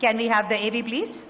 Can we have the AV, please?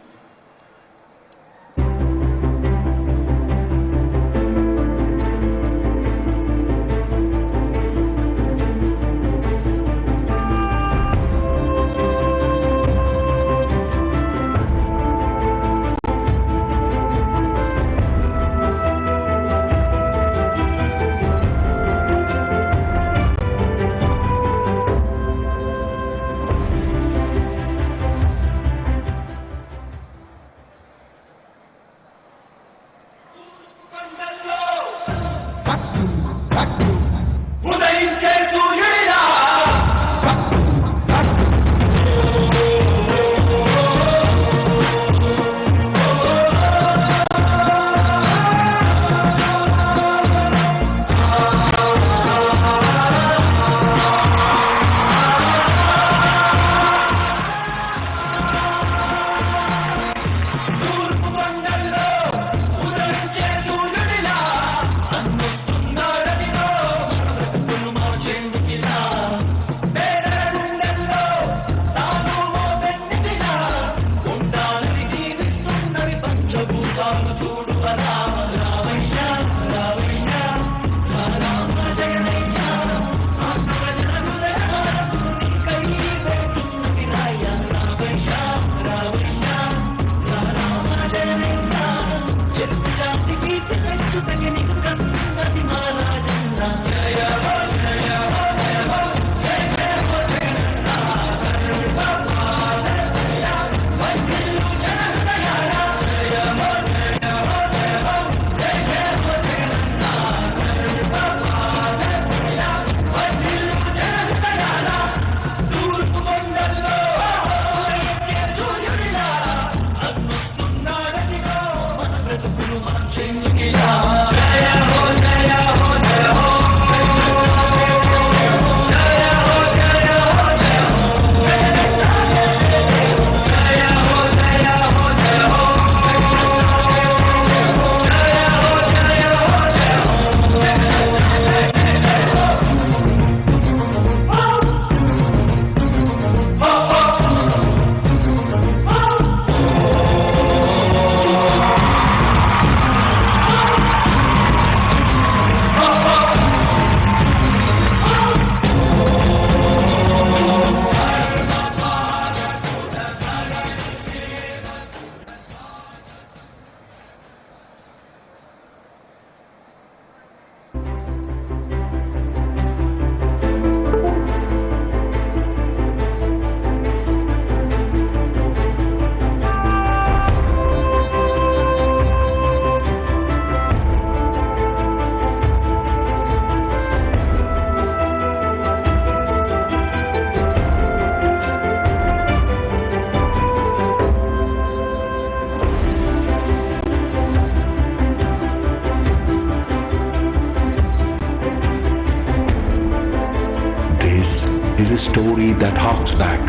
That harks back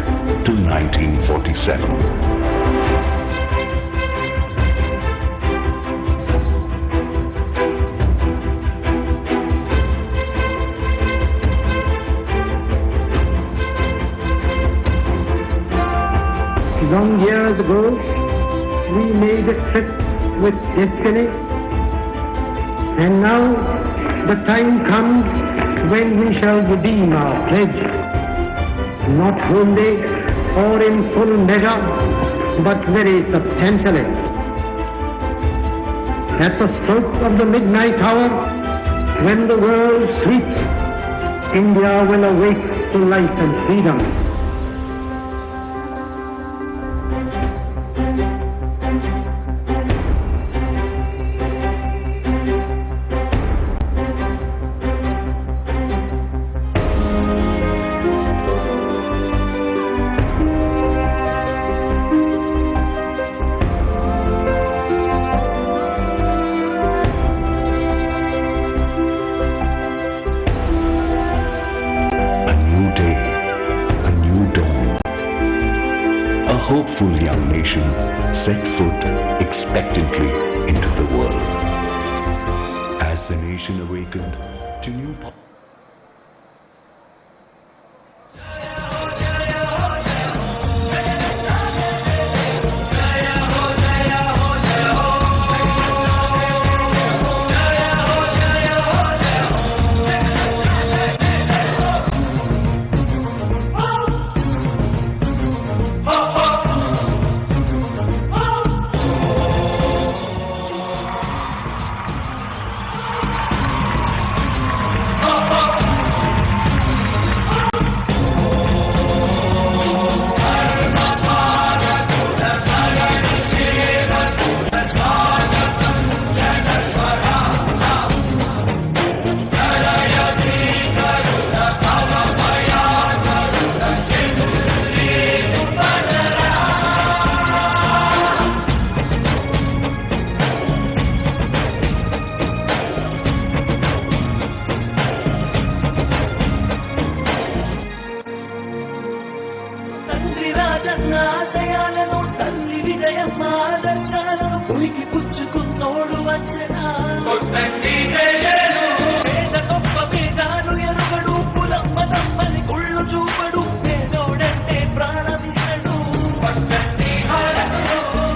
to 1947. Long years ago, we made a trip with destiny, and now the time comes when we shall redeem our pledge. Not wholly or in full measure, but very substantially. At the stroke of the midnight hour, when the world sleeps, India will awake to life and freedom. hopeful young nation set foot expectantly into the world. As the nation awakened to new ఉనికి పుచ్చుకున్నోడు వచ్చనా పేద గొప్ప పేదాలు ఎరుగడు పులమ్మ తమ్మని కుళ్ళు చూపడు పేదోడంటే ప్రాణమిస్తాడు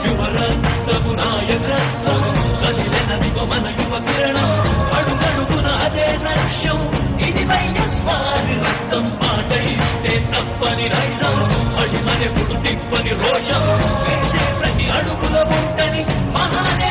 యువరక్తము నాయకత్వము కదిలెనదిగో మన యువ కిరణం అడుగడుగున అదే లక్ష్యం ఇది వైఎస్ఆర్ రక్తం మాట ఇస్తే తప్పని రైతం అడిమనెప్పుడు తిప్పని రోషం వేసే ప్రతి అడుగుల ఉంటని మహానే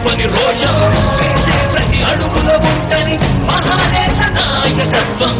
తిప్పని రోషం వేసే ప్రతి అడుగుల ఉంటని మహానేత నాయకత్వం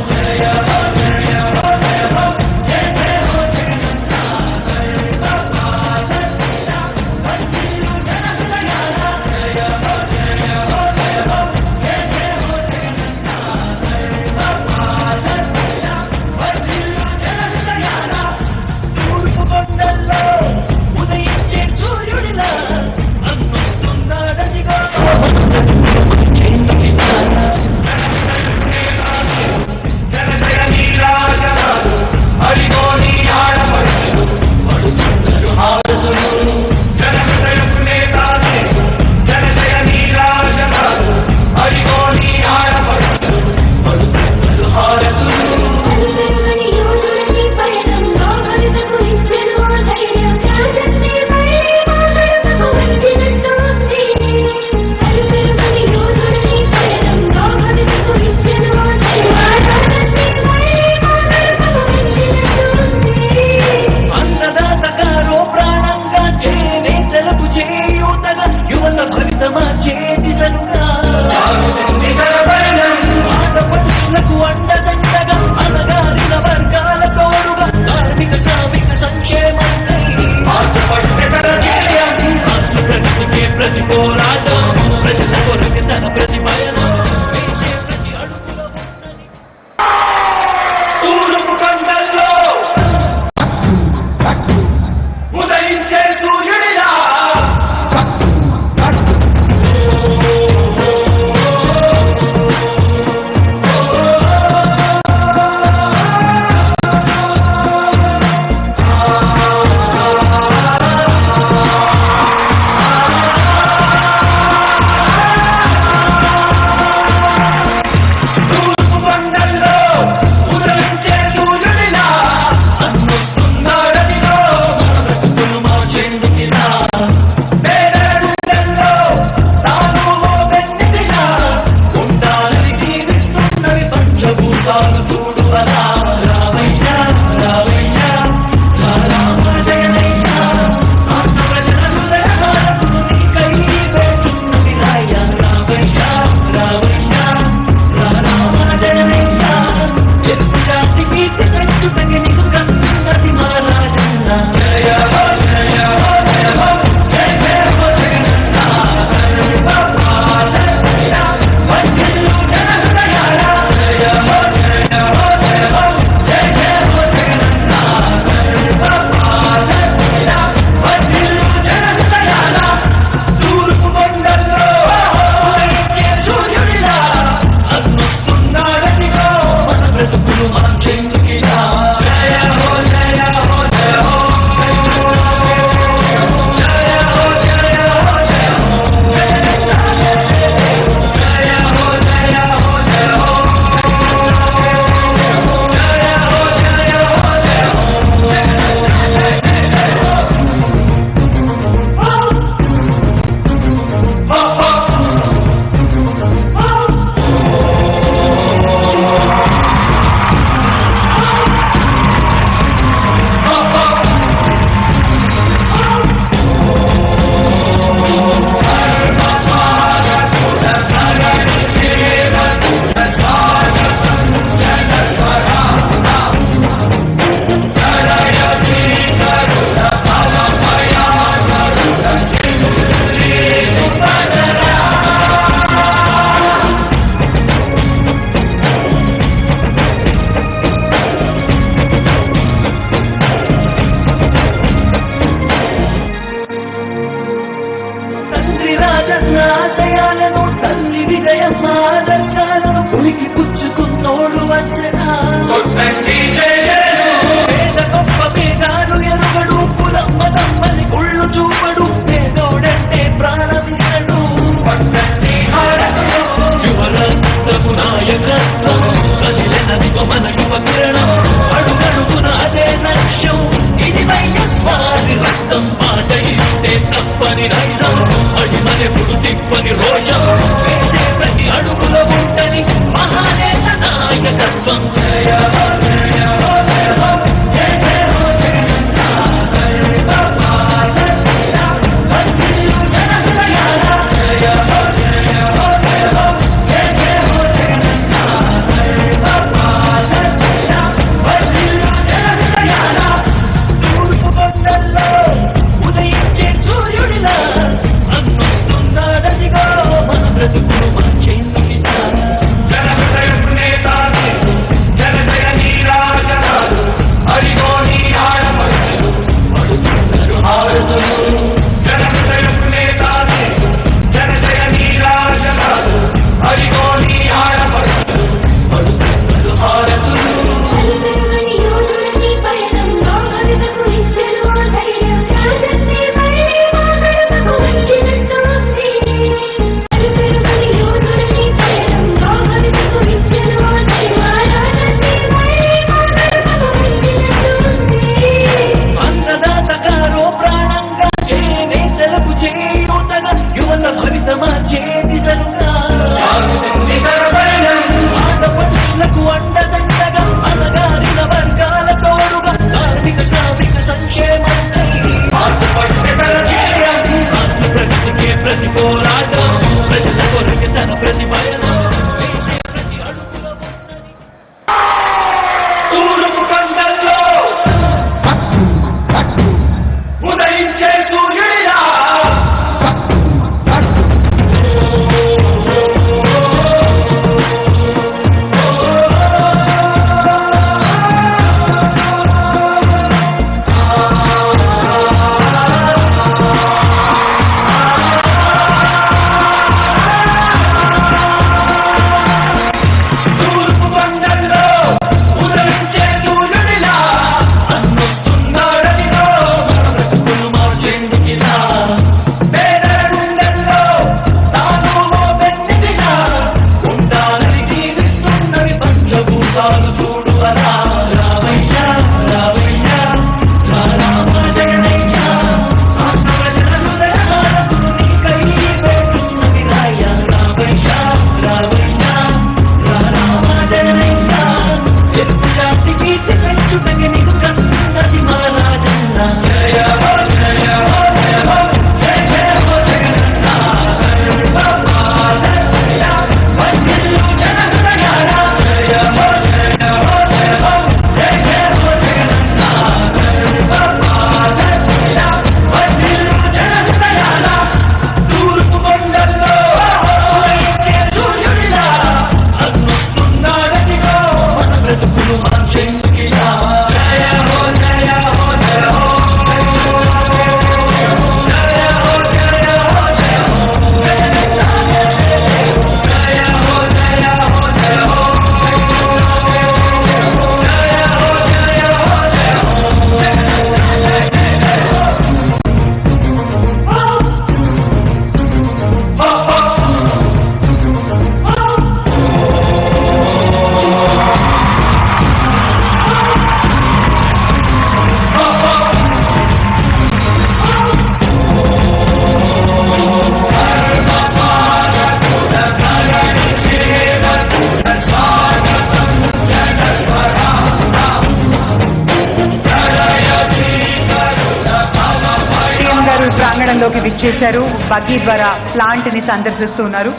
ప్రాంగణంలోకి విచ్చేశారు. బగ్గీ ద్వారా ప్లాంట్ని సందర్శిస్తున్నారు.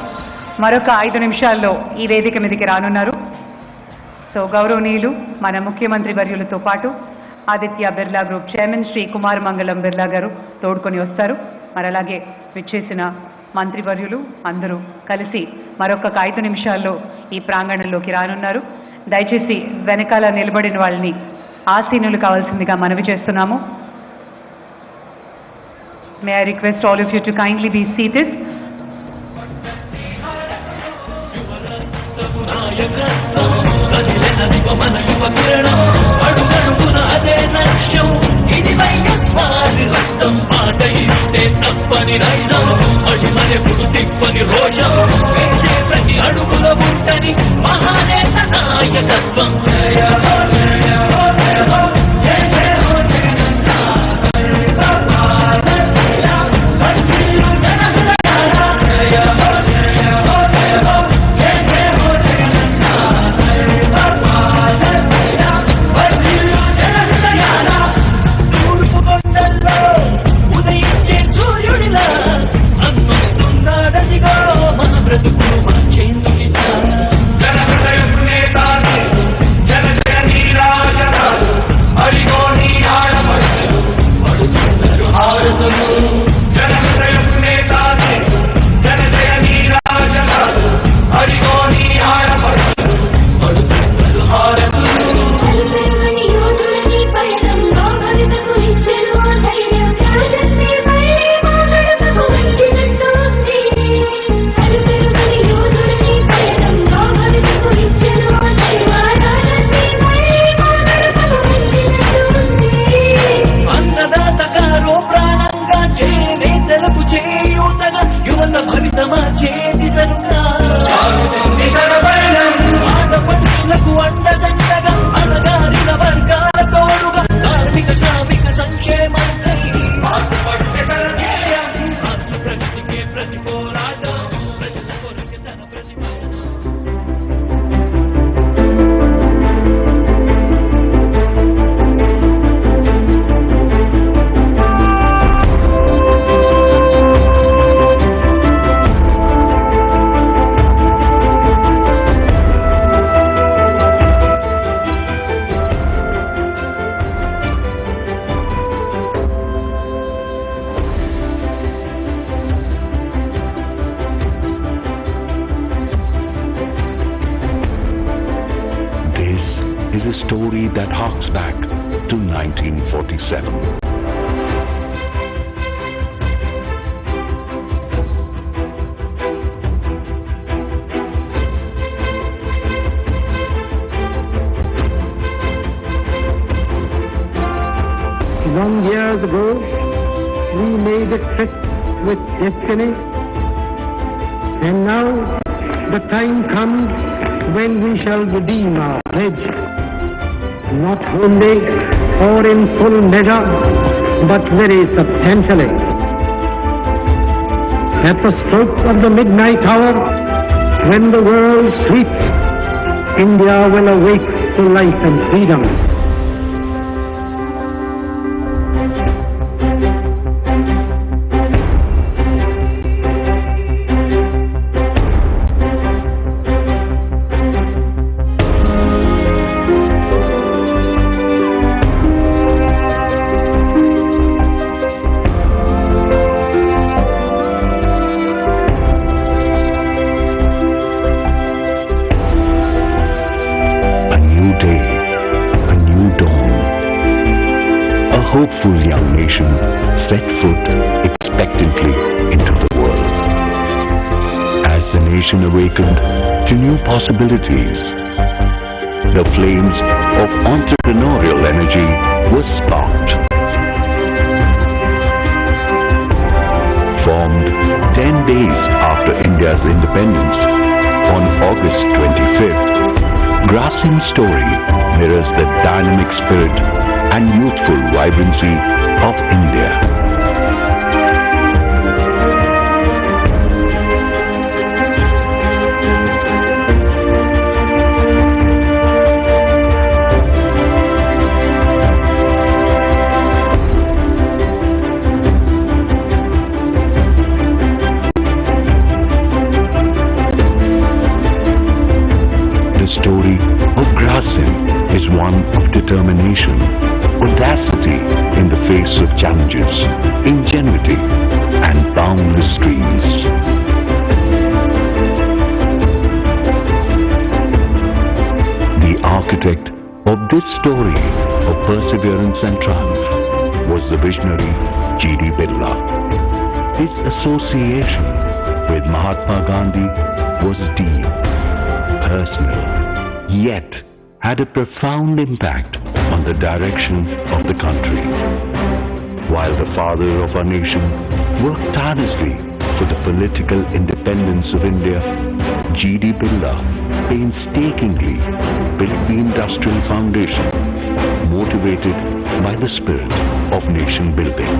మరొక 5 నిమిషాల్లో ఈ వేదిక మీదకి రానున్నారు. సో గౌరవనీయులు మన ముఖ్యమంత్రి వర్యులతో పాటు ఆదిత్య బిర్లా గ్రూప్ చైర్మన్ శ్రీ కుమార్ మంగళం బిర్లా గారు తోడ్కొని వస్తారు. మరి అలాగే విచ్చేసిన మంత్రివర్యులు అందరూ కలిసి మరొక 5 నిమిషాల్లో ఈ ప్రాంగణంలోకి రానున్నారు. దయచేసి వెనకాల నిలబడిన వాళ్ళని ఆసీనులు కావాల్సిందిగా మనవి చేస్తున్నాము. May I request all of you to kindly be seated. That harks back to 1947. Long years ago, we made a trip with destiny, and now the time comes when we shall redeem our pledge. Not wholly or in full measure, but very substantially. At the stroke of the midnight hour, when the world sleeps, India will awake to life and freedom. hopeful young nation set foot expectantly into the world. As the nation awakened to new possibilities, the flames of entrepreneurial energy were sparked. Formed 10 days after India's independence, on August 25th, Grasim's story mirrors the dynamic spirit and youthful vibrancy of India. story of Grasim is one of determination, audacity in the face of challenges, ingenuity, and boundless dreams. The architect of this story of perseverance and triumph was the visionary G.D. Birla. His association with Mahatma Gandhi was deep, personal, yet had a profound impact on the direction of the country. While the father of our nation worked tirelessly for the political independence of India, G.D. Birla painstakingly built the industrial foundation, motivated by the spirit of nation building.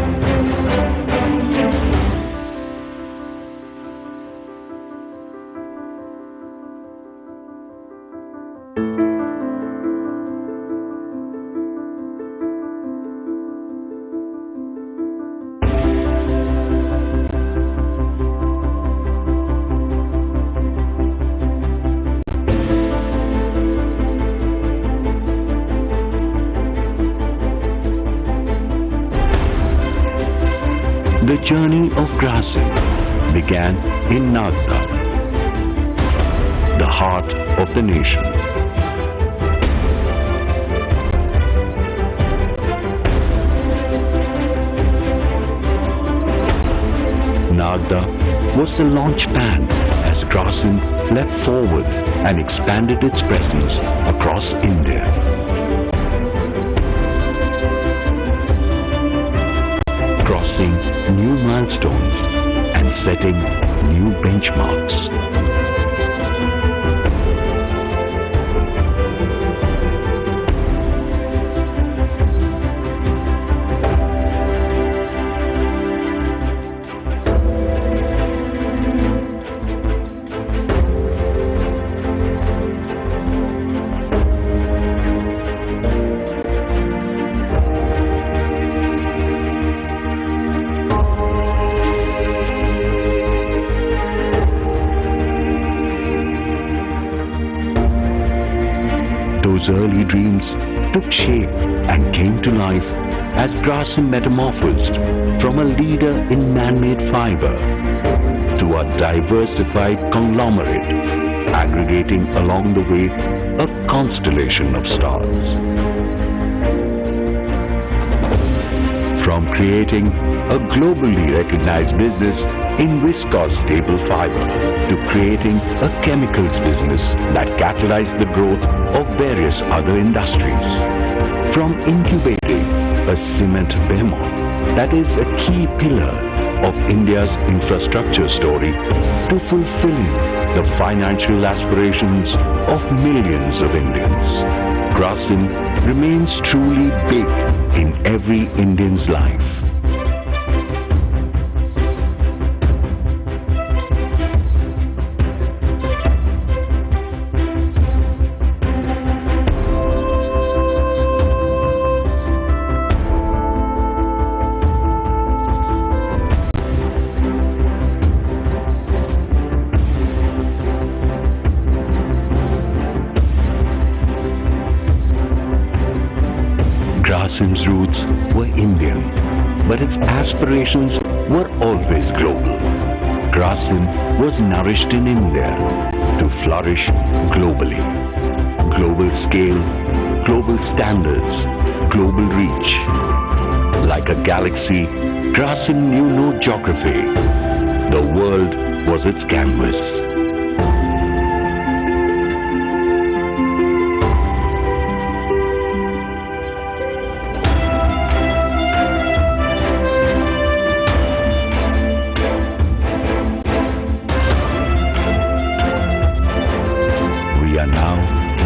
The journey of Grasim began in Nagda, the heart of the nation. Nagda was the launch pad as Grasim leapt forward and expanded its presence across India. Crossing new milestones and setting new benchmarks. Those early dreams took shape and came to life as Grasim metamorphosed from a leader in man-made fiber to a diversified conglomerate, aggregating along the way a constellation of stars. From creating a globally recognized business in viscose staple fiber to creating a chemicals business that catalyzed the growth of various other industries. From incubating a cement behemoth that is a key pillar of India's infrastructure story to fulfilling the financial aspirations of millions of Indians. Grasim remains truly big in every Indian's life. Grasim's roots were Indian, but its aspirations were always global. Grasim was nourished in India to flourish globally. Global scale, global standards, global reach. Like a galaxy, Grasim knew no geography. The world was its canvas.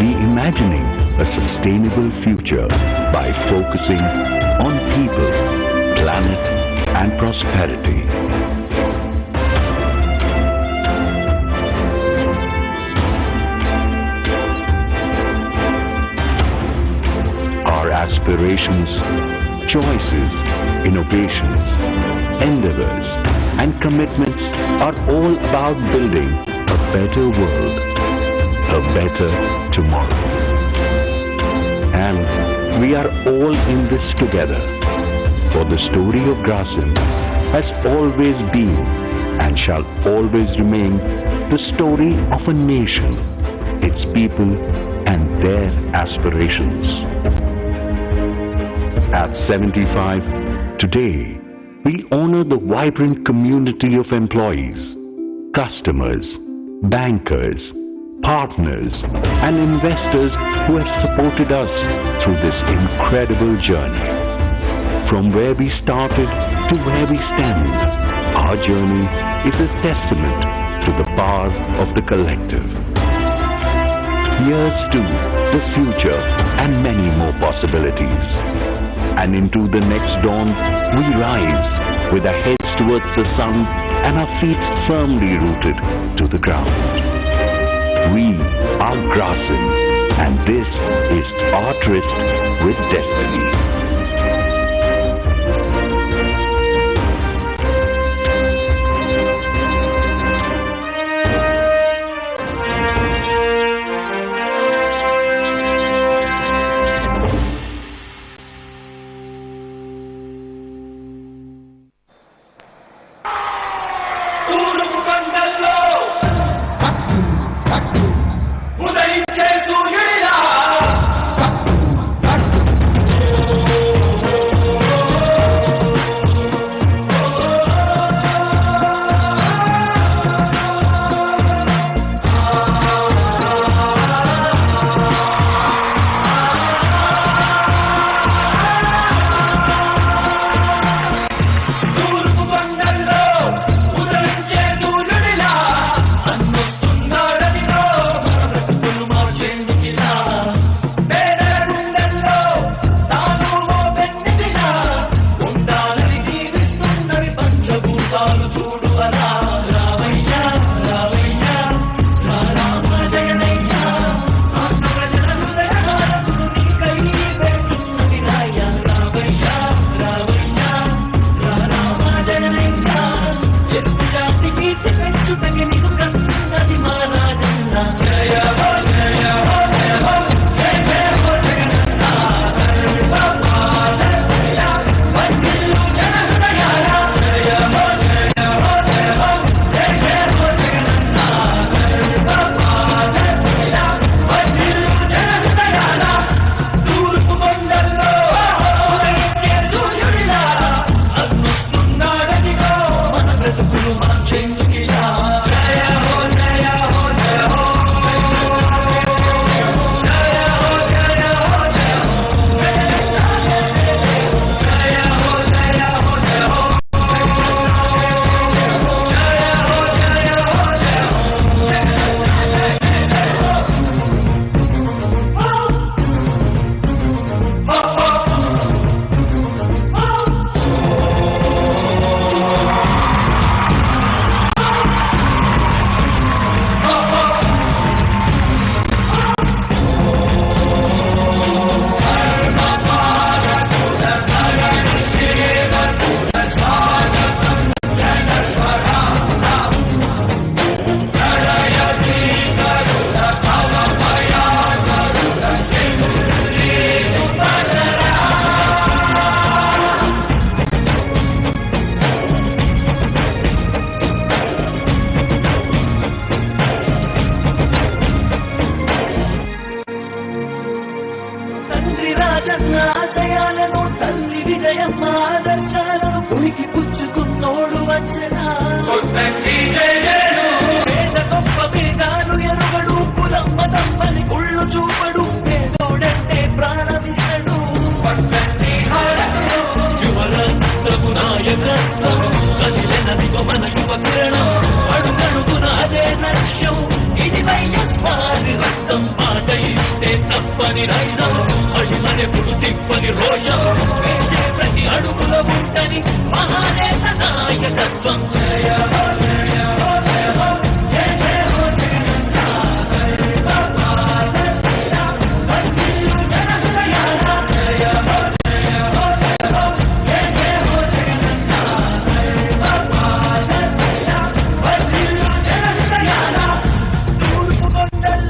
Reimagining a sustainable future by focusing on people, planet, and prosperity. Our aspirations, choices, innovations, endeavors, and commitments are all about building a better world. a better tomorrow. And we are all in this together, for the story of Grasim has always been and shall always remain the story of a nation, its people and their aspirations. At 75, today, we honor the vibrant community of employees, customers, bankers, partners, and investors who have supported us through this incredible journey. From where we started to where we stand, our journey is a testament to the power of the collective. Here's to the future and many more possibilities. And into the next dawn, we rise with our heads towards the sun and our feet firmly rooted to the ground. We are Grasim, and this is our tryst with destiny.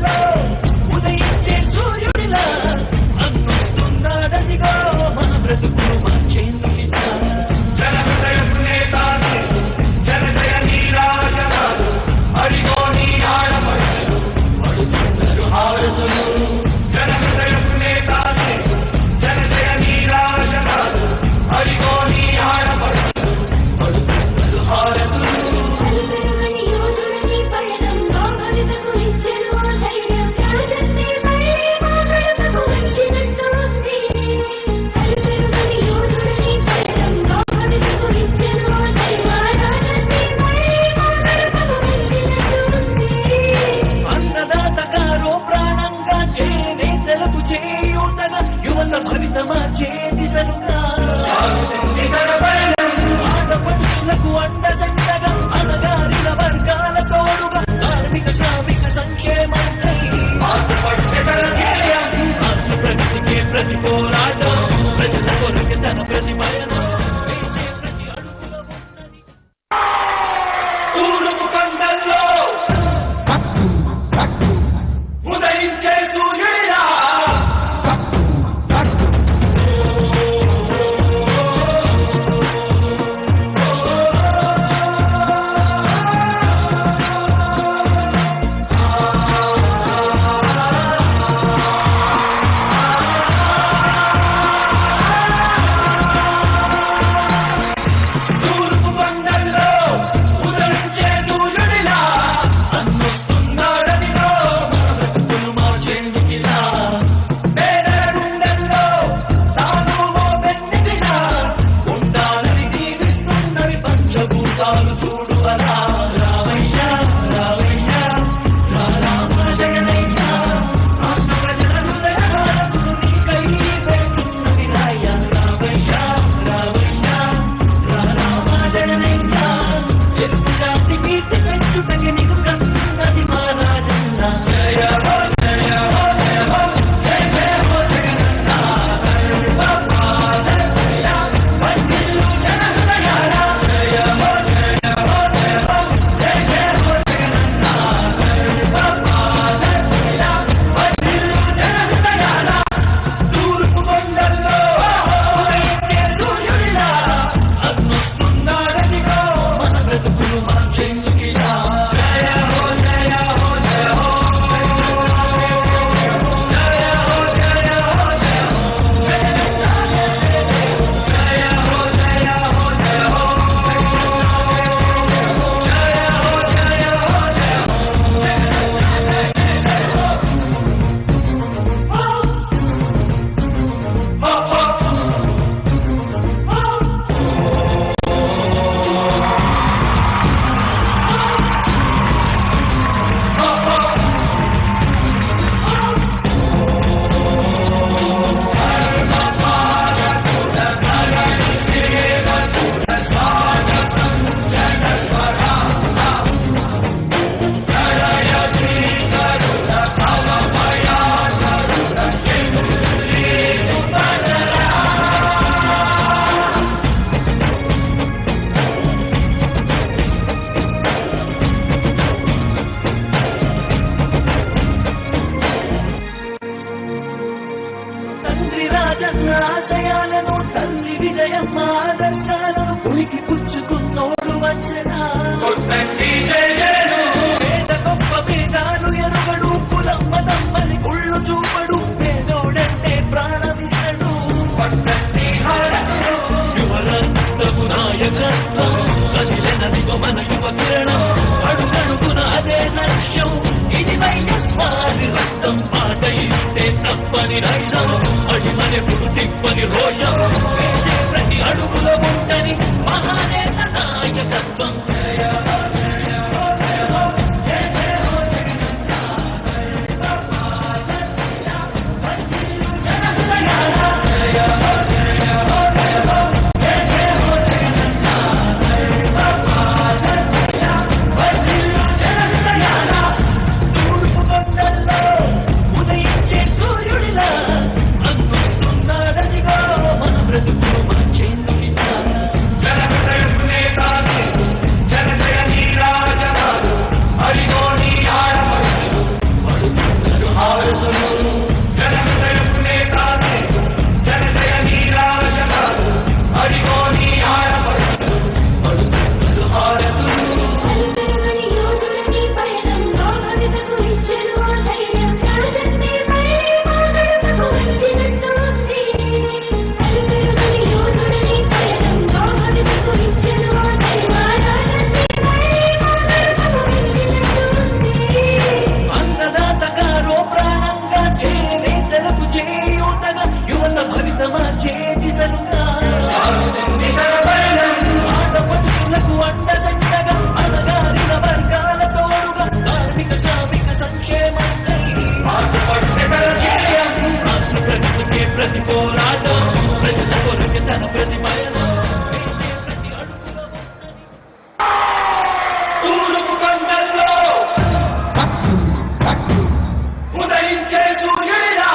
Hello. ప్రతి పోరాటం ప్రజల కొరకు తన ప్రతి పయనం వేసే ప్రతి అడుగులో ఉన్నది తూర్పు కొండల్లో ఉదయించే సూర్యుడిలా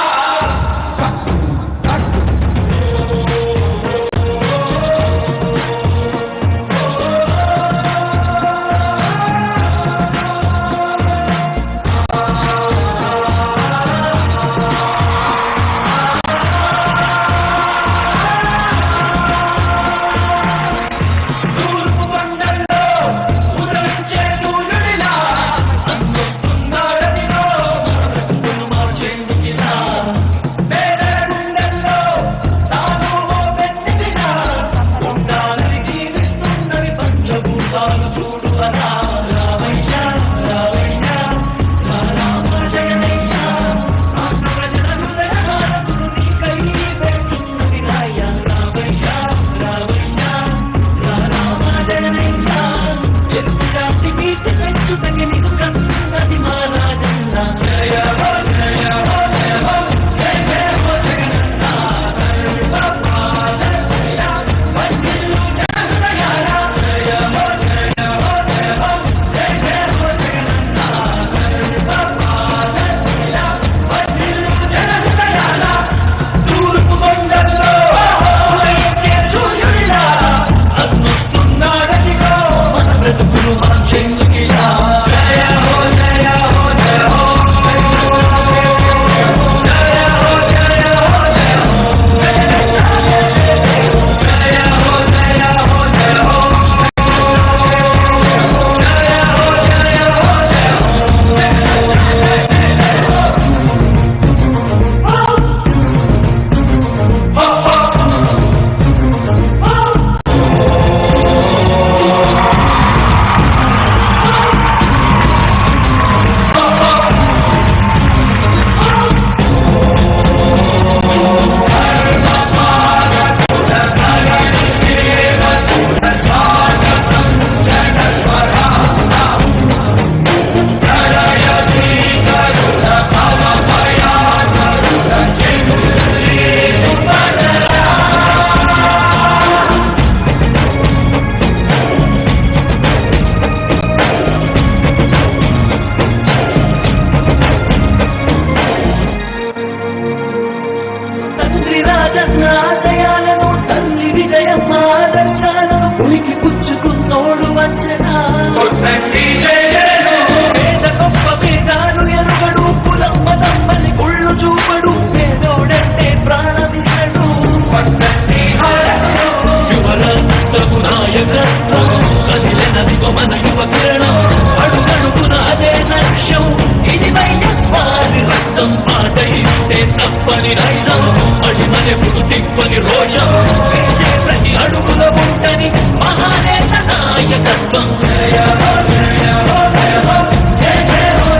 తప్పని నైజం అడిమనెప్పుడు తిప్పని రోషం వేసే ప్రతి అడుగుల ఉంటని మహానేత నాయకత్వం జయ హో జయ హో జయ హో జయ జయ హో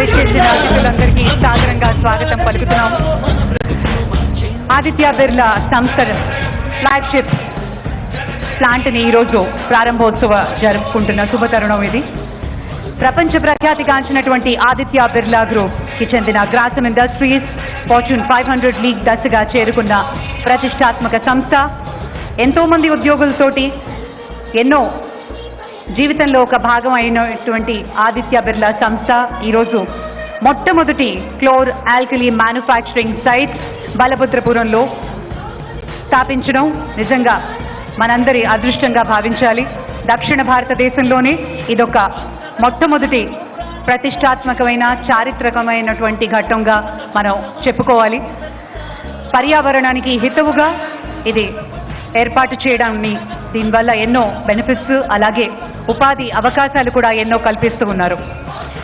అతిథులందరికీ సాదరంగా స్వాగతం పలుకుతున్నాం. ఆదిత్య బిర్లా సంస్థ ఫ్లాగ్షిప్ ప్లాంట్ ని ఈరోజు ప్రారంభోత్సవ జరుపుకుంటున్న శుభతరుణం ఇది. ప్రపంచ ప్రఖ్యాతిగాంచినటువంటి ఆదిత్య బిర్లా గ్రూప్ కి చెందిన గ్రాసిమ్ ఇండస్ట్రీస్ ఫార్చ్యూన్ 500 లీగ్ దశగా చేరుకున్న ప్రతిష్టాత్మక సంస్థ. ఎంతో మంది ఉద్యోగులతోటి ఎన్నో జీవితంలో ఒక భాగం అయినటువంటి ఆదిత్య బిర్లా సంస్థ ఈరోజు మొట్టమొదటి క్లోర్ ఆల్కలీ మ్యానుఫ్యాక్చరింగ్ సైట్ బలభద్రపురంలో స్థాపించడం నిజంగా మనందరి అదృష్టంగా భావించాలి. దక్షిణ భారతదేశంలోనే ఇదొక మొట్టమొదటి ప్రతిష్టాత్మకమైన చారిత్రకమైనటువంటి ఘట్టంగా మనం చెప్పుకోవాలి. పర్యావరణానికి హితవుగా ఇది ఏర్పాటు చేయడాన్ని దీనివల్ల ఎన్నో బెనిఫిట్స్ అలాగే ఉపాధి అవకాశాలు కూడా ఎన్నో కల్పిస్తూ ఉన్నారు.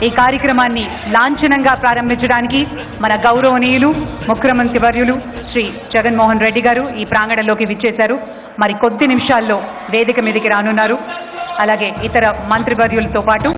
ఈ కార్యక్రమాన్ని లాంఛనంగా ప్రారంభించడానికి మన గౌరవనీయులు ముఖ్యమంత్రి వర్యులు శ్రీ జగన్ మోహన్ రెడ్డి గారు ఈ ప్రాంగణంలోకి విచ్చేశారు. మరి కొద్ది నిమిషాల్లో వేదిక మీదకి రానున్నారు. అలాగే ఇతర మంత్రివర్యులతో పాటు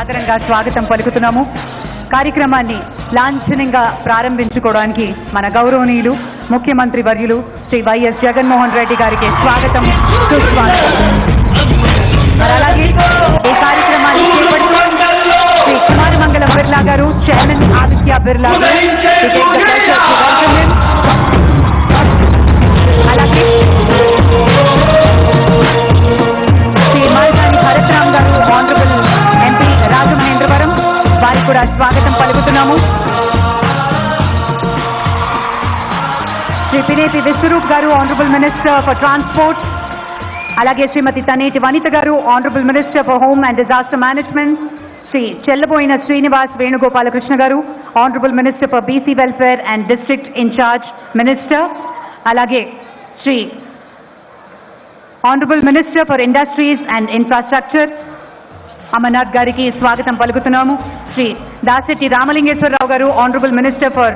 సాదరంగా స్వాగతం పలుకుతున్నాము. కార్యక్రమాన్ని లాంఛనంగా ప్రారంభించుకోవడానికి మన గౌరవనీయులు ముఖ్యమంత్రి వర్యులు శ్రీ వైఎస్ జగన్మోహన్ రెడ్డి గారికి స్వాగతం, సుస్వాగతం. అలాగే ఈ కార్యక్రమాన్ని చేపడుతూ శ్రీ కుమార్ మంగళం బిర్లా గారు, చైర్మన్ ఆదిత్య బిర్లా గారు, అలాగే శ్రీ మాల్దాని భరత్రామ్ గారు, ఆనరబుల్ ఎంపీ రాజమహేంద్రవరం, వారికి కూడా స్వాగతం పలుకుతున్నాము. శ్రీ పినేటి విశ్వరూప్ గారు, ఆనరబుల్ మినిస్టర్ ఫర్ ట్రాన్స్పోర్ట్, అలాగే శ్రీమతి Taneti Vanitha garu, honourable minister for home and disaster management, Shri Chellaboina Srinivas Venugopalakrishna garu, honourable minister for BC welfare and district incharge minister, అలాగే Shri honourable minister for industries and infrastructure Amarnath గారికి స్వాగతం పలుకుతున్నాము. Shri Dadisetti Ramalingeswara Rao garu, honourable minister for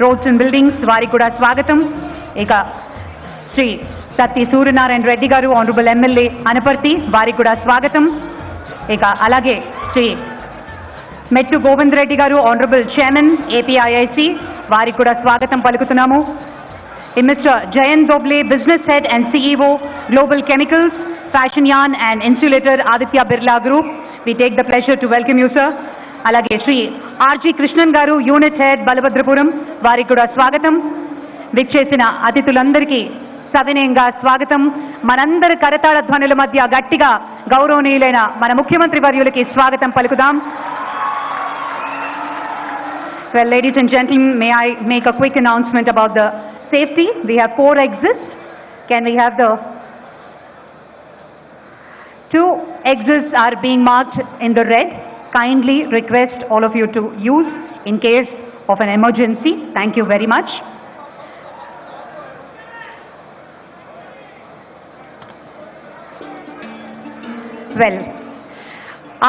roads and buildings, వారికి కూడా స్వాగతం. ఇక శ్రీ సత్తి సూర్యనారాయణ రెడ్డి గారు, ఆనరబుల్ ఎమ్మెల్యే అనపర్తి, వారికి కూడా స్వాగతం. ఇక అలాగే శ్రీ మెట్టు గోవింద్ రెడ్డి గారు, ఆనరబుల్ చైర్మన్ ఏపీఐఐసి, వారికి కూడా స్వాగతం పలుకుతున్నాము. Mister Jayan Doble, business head and CEO, global chemicals, fashion yarn and insulator, Aditya Birla group, we take the pleasure to welcome you sir. అలాగే శ్రీ ఆర్జీ కృష్ణన్ గారు, యూనిట్ హెడ్ బలభద్రపురం, వారికి కూడా స్వాగతం. విచ్చేసిన అతిథులందరికీ సవినయంగా స్వాగతం. మనందరి కరతాళ ధ్వనుల మధ్య గట్టిగా గౌరవనీయులైన మన ముఖ్యమంత్రి వర్యులకి స్వాగతం పలుకుదాం. Well, ladies and gentlemen, may I make a quick announcement about the safety? We have 4 exits. Can we have the 2 exits are being marked in the red. Kindly request all of you to use in case of an emergency. Thank you very much. Well,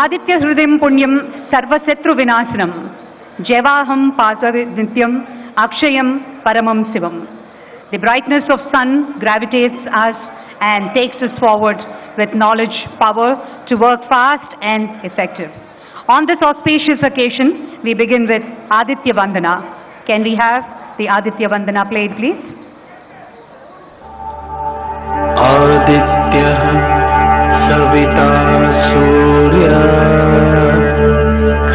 Aditya Hrudayam Punyam Sarvasatru Vinashanam Jevaham Pasavinityam Akshayam Paramam Sivam. The brightness of sun gravitates us and takes us forward with knowledge, power to work fast and effective. On this auspicious occasion, we begin with Aditya Vandana. Can we have the Aditya Vandana played, please? Aditya Savita Surya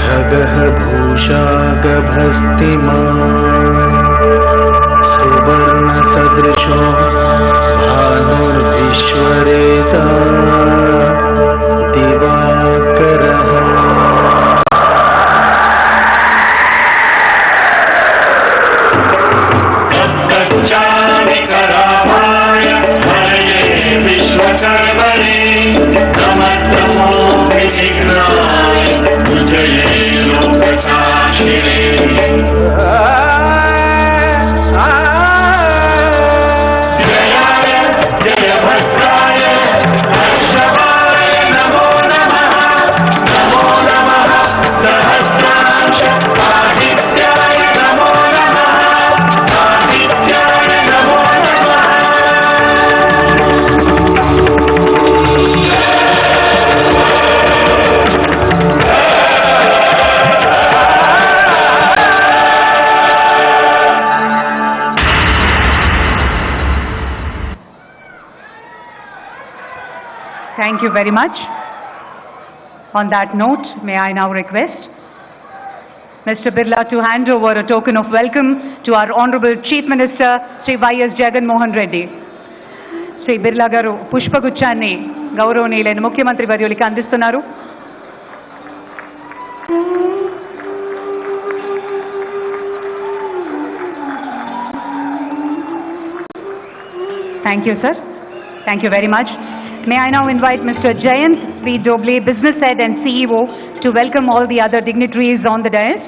Khagah Bhusha Gabhastima Suvarna Sadrisho Bhanur Vishwareta Divakarah. Thank you very much. On that note, may I now request Mr. Birla to hand over a token of welcome to our Honorable Chief Minister, Sri Y.S. Jagan Mohan Reddy. Sri Birla garu పుష్పగుచ్చాన్ని గౌరవనీయులైన ముఖ్యమంత్రి వర్యులకి అందిస్తున్నారు. Thank you, sir. Thank you very much. May I now invite Mr. Jayant V. Doble, Business Head and CEO, to welcome all the other dignitaries on the dais.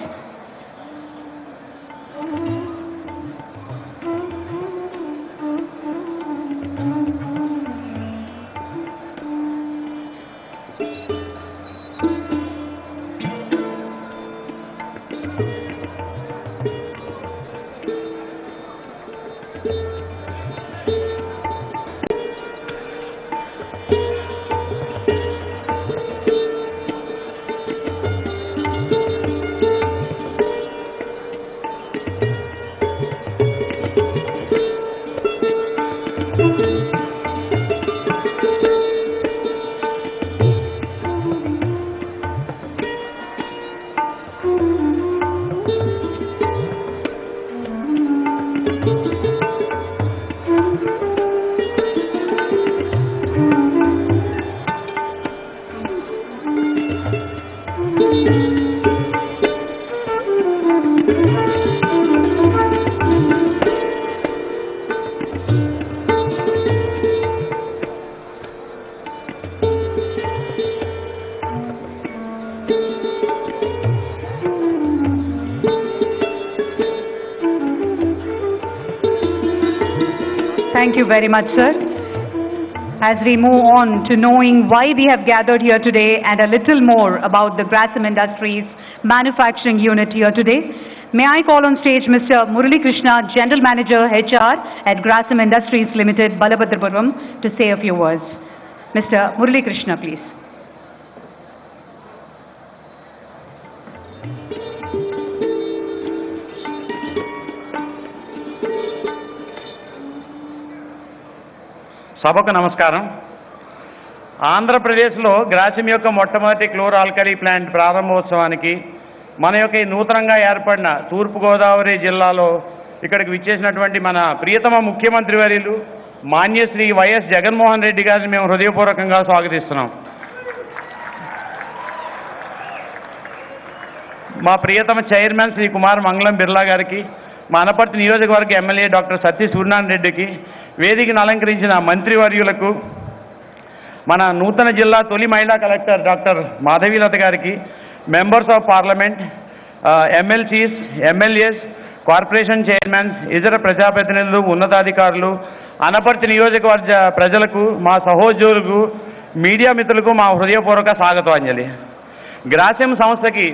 Thank you very much, sir. As we move on to knowing why we have gathered here today and a little more about the Grasim Industries manufacturing unit here today, may I call on stage Mr. Murali Krishna, General Manager HR at Grasim Industries Limited, Balabhadrapuram, to say a few words. Mr. Murali Krishna, please. సభకు నమస్కారం. ఆంధ్రప్రదేశ్లో గ్రాసిమ్ యొక్క మొట్టమొదటి క్లోర్ alkali plant ప్రారంభోత్సవానికి మన యొక్క ఈ నూతనంగా ఏర్పడిన తూర్పుగోదావరి జిల్లాలో ఇక్కడికి విచ్చేసినటువంటి మన ప్రియతమ ముఖ్యమంత్రి వర్యులు మాన్యశ్రీ వైఎస్ జగన్మోహన్ రెడ్డి గారిని మేము హృదయపూర్వకంగా స్వాగతిస్తున్నాం. మా ప్రియతమ చైర్మన్ శ్రీ కుమార్ మంగళం బిర్లా గారికి, మా అనపర్తి నియోజకవర్గ ఎమ్మెల్యే డాక్టర్ సత్య సూర్యనారాయణ రెడ్డికి, వేదికను అలంకరించిన మంత్రివర్యులకు, మన నూతన జిల్లా తొలి మహిళా కలెక్టర్ డాక్టర్ మాధవీలత గారికి, members of parliament, MLCs, MLAs, corporation chairmans, ఇతర ప్రజాప్రతినిధులు, ఉన్నతాధికారులు, అనపర్తి నియోజకవర్గ ప్రజలకు, మా సహోద్యోగులకు, మీడియా మిత్రులకు మా హృదయపూర్వక స్వాగతాంజలి. గ్రాసిమ్ సంస్థకి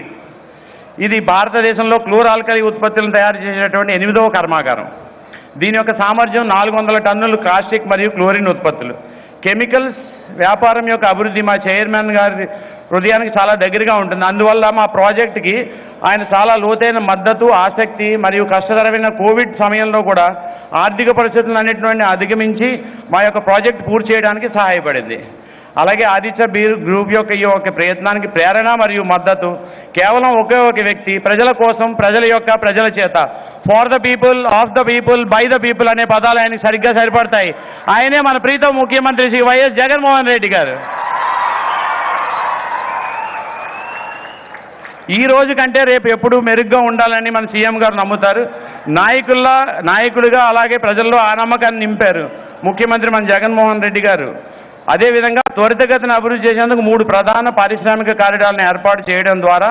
ఇది భారతదేశంలో క్లోర్ ఆల్కలీ ఉత్పత్తులను తయారు చేసేటటువంటి 8వ కర్మాగారం. దీని యొక్క సామర్థ్యం 400 టన్నులు కాస్టిక్ మరియు క్లోరిన్ ఉత్పత్తులు. కెమికల్స్ వ్యాపారం యొక్క అభివృద్ధి మా చైర్మన్ గారి హృదయానికి చాలా దగ్గరగా ఉంటుంది. అందువల్ల మా ప్రాజెక్టుకి ఆయన చాలా లోతైన మద్దతు, ఆసక్తి మరియు కష్టతరమైన కోవిడ్ సమయంలో కూడా ఆర్థిక పరిస్థితులన్నింటినీ అధిగమించి మా యొక్క ప్రాజెక్ట్ పూర్తి చేయడానికి సహాయపడింది. అలాగే ఆదిత్య గ్రూప్ యొక్క ఈ ఒక ప్రయత్నానికి ప్రేరణ మరియు మద్దతు కేవలం ఒకే ఒక వ్యక్తి, ప్రజల కోసం, ప్రజల చేత, for the people, of the people, by the people అనే పదాలు ఆయనకి సరిగ్గా సరిపడతాయి. ఆయనే మన ప్రీతం ముఖ్యమంత్రి శ్రీ వైఎస్ జగన్మోహన్ రెడ్డి గారు. ఈ రోజు కంటే రేపు ఎప్పుడు మెరుగ్గా ఉండాలని మన సీఎం గారు నమ్ముతారు. నాయకులుగా అలాగే ప్రజల్లో ఆ నమ్మకాన్ని నింపారు ముఖ్యమంత్రి మన జగన్మోహన్ రెడ్డి గారు. అదేవిధంగా త్వరితగతిన అభివృద్ధి చేసేందుకు 3 ప్రధాన పారిశ్రామిక కారిడార్లను ఏర్పాటు చేయడం ద్వారా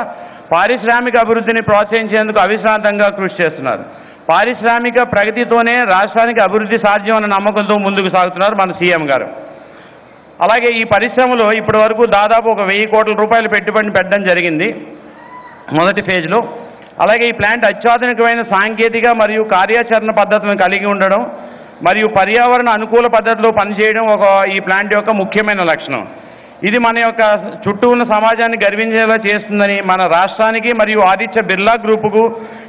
పారిశ్రామిక అభివృద్ధిని ప్రోత్సహించేందుకు అవిశ్రాంతంగా కృషి చేస్తున్నారు. పారిశ్రామిక ప్రగతితోనే రాష్ట్రానికి అభివృద్ధి సాధ్యం అన్న నమ్మకంతో ముందుకు సాగుతున్నారు మన సీఎం గారు. అలాగే ఈ పరిశ్రమలో ఇప్పటి వరకు దాదాపు 1000 కోట్ల రూపాయలు పెట్టుబడిని పెట్టడం జరిగింది మొదటి ఫేజ్లో. అలాగే ఈ ప్లాంట్ అత్యాధునికమైన సాంకేతిక మరియు కార్యాచరణ పద్ధతులను కలిగి ఉండడం మరియు పర్యావరణ అనుకూల పద్ధతిలో పనిచేయడం ఈ ప్లాంట్ యొక్క ముఖ్యమైన లక్షణం. ఇది మన యొక్క చుట్టూ ఉన్న సమాజాన్ని గర్వించేలా చేస్తుందని, మన రాష్ట్రానికి మరియు ఆదిత్య బిర్లా గ్రూపుకు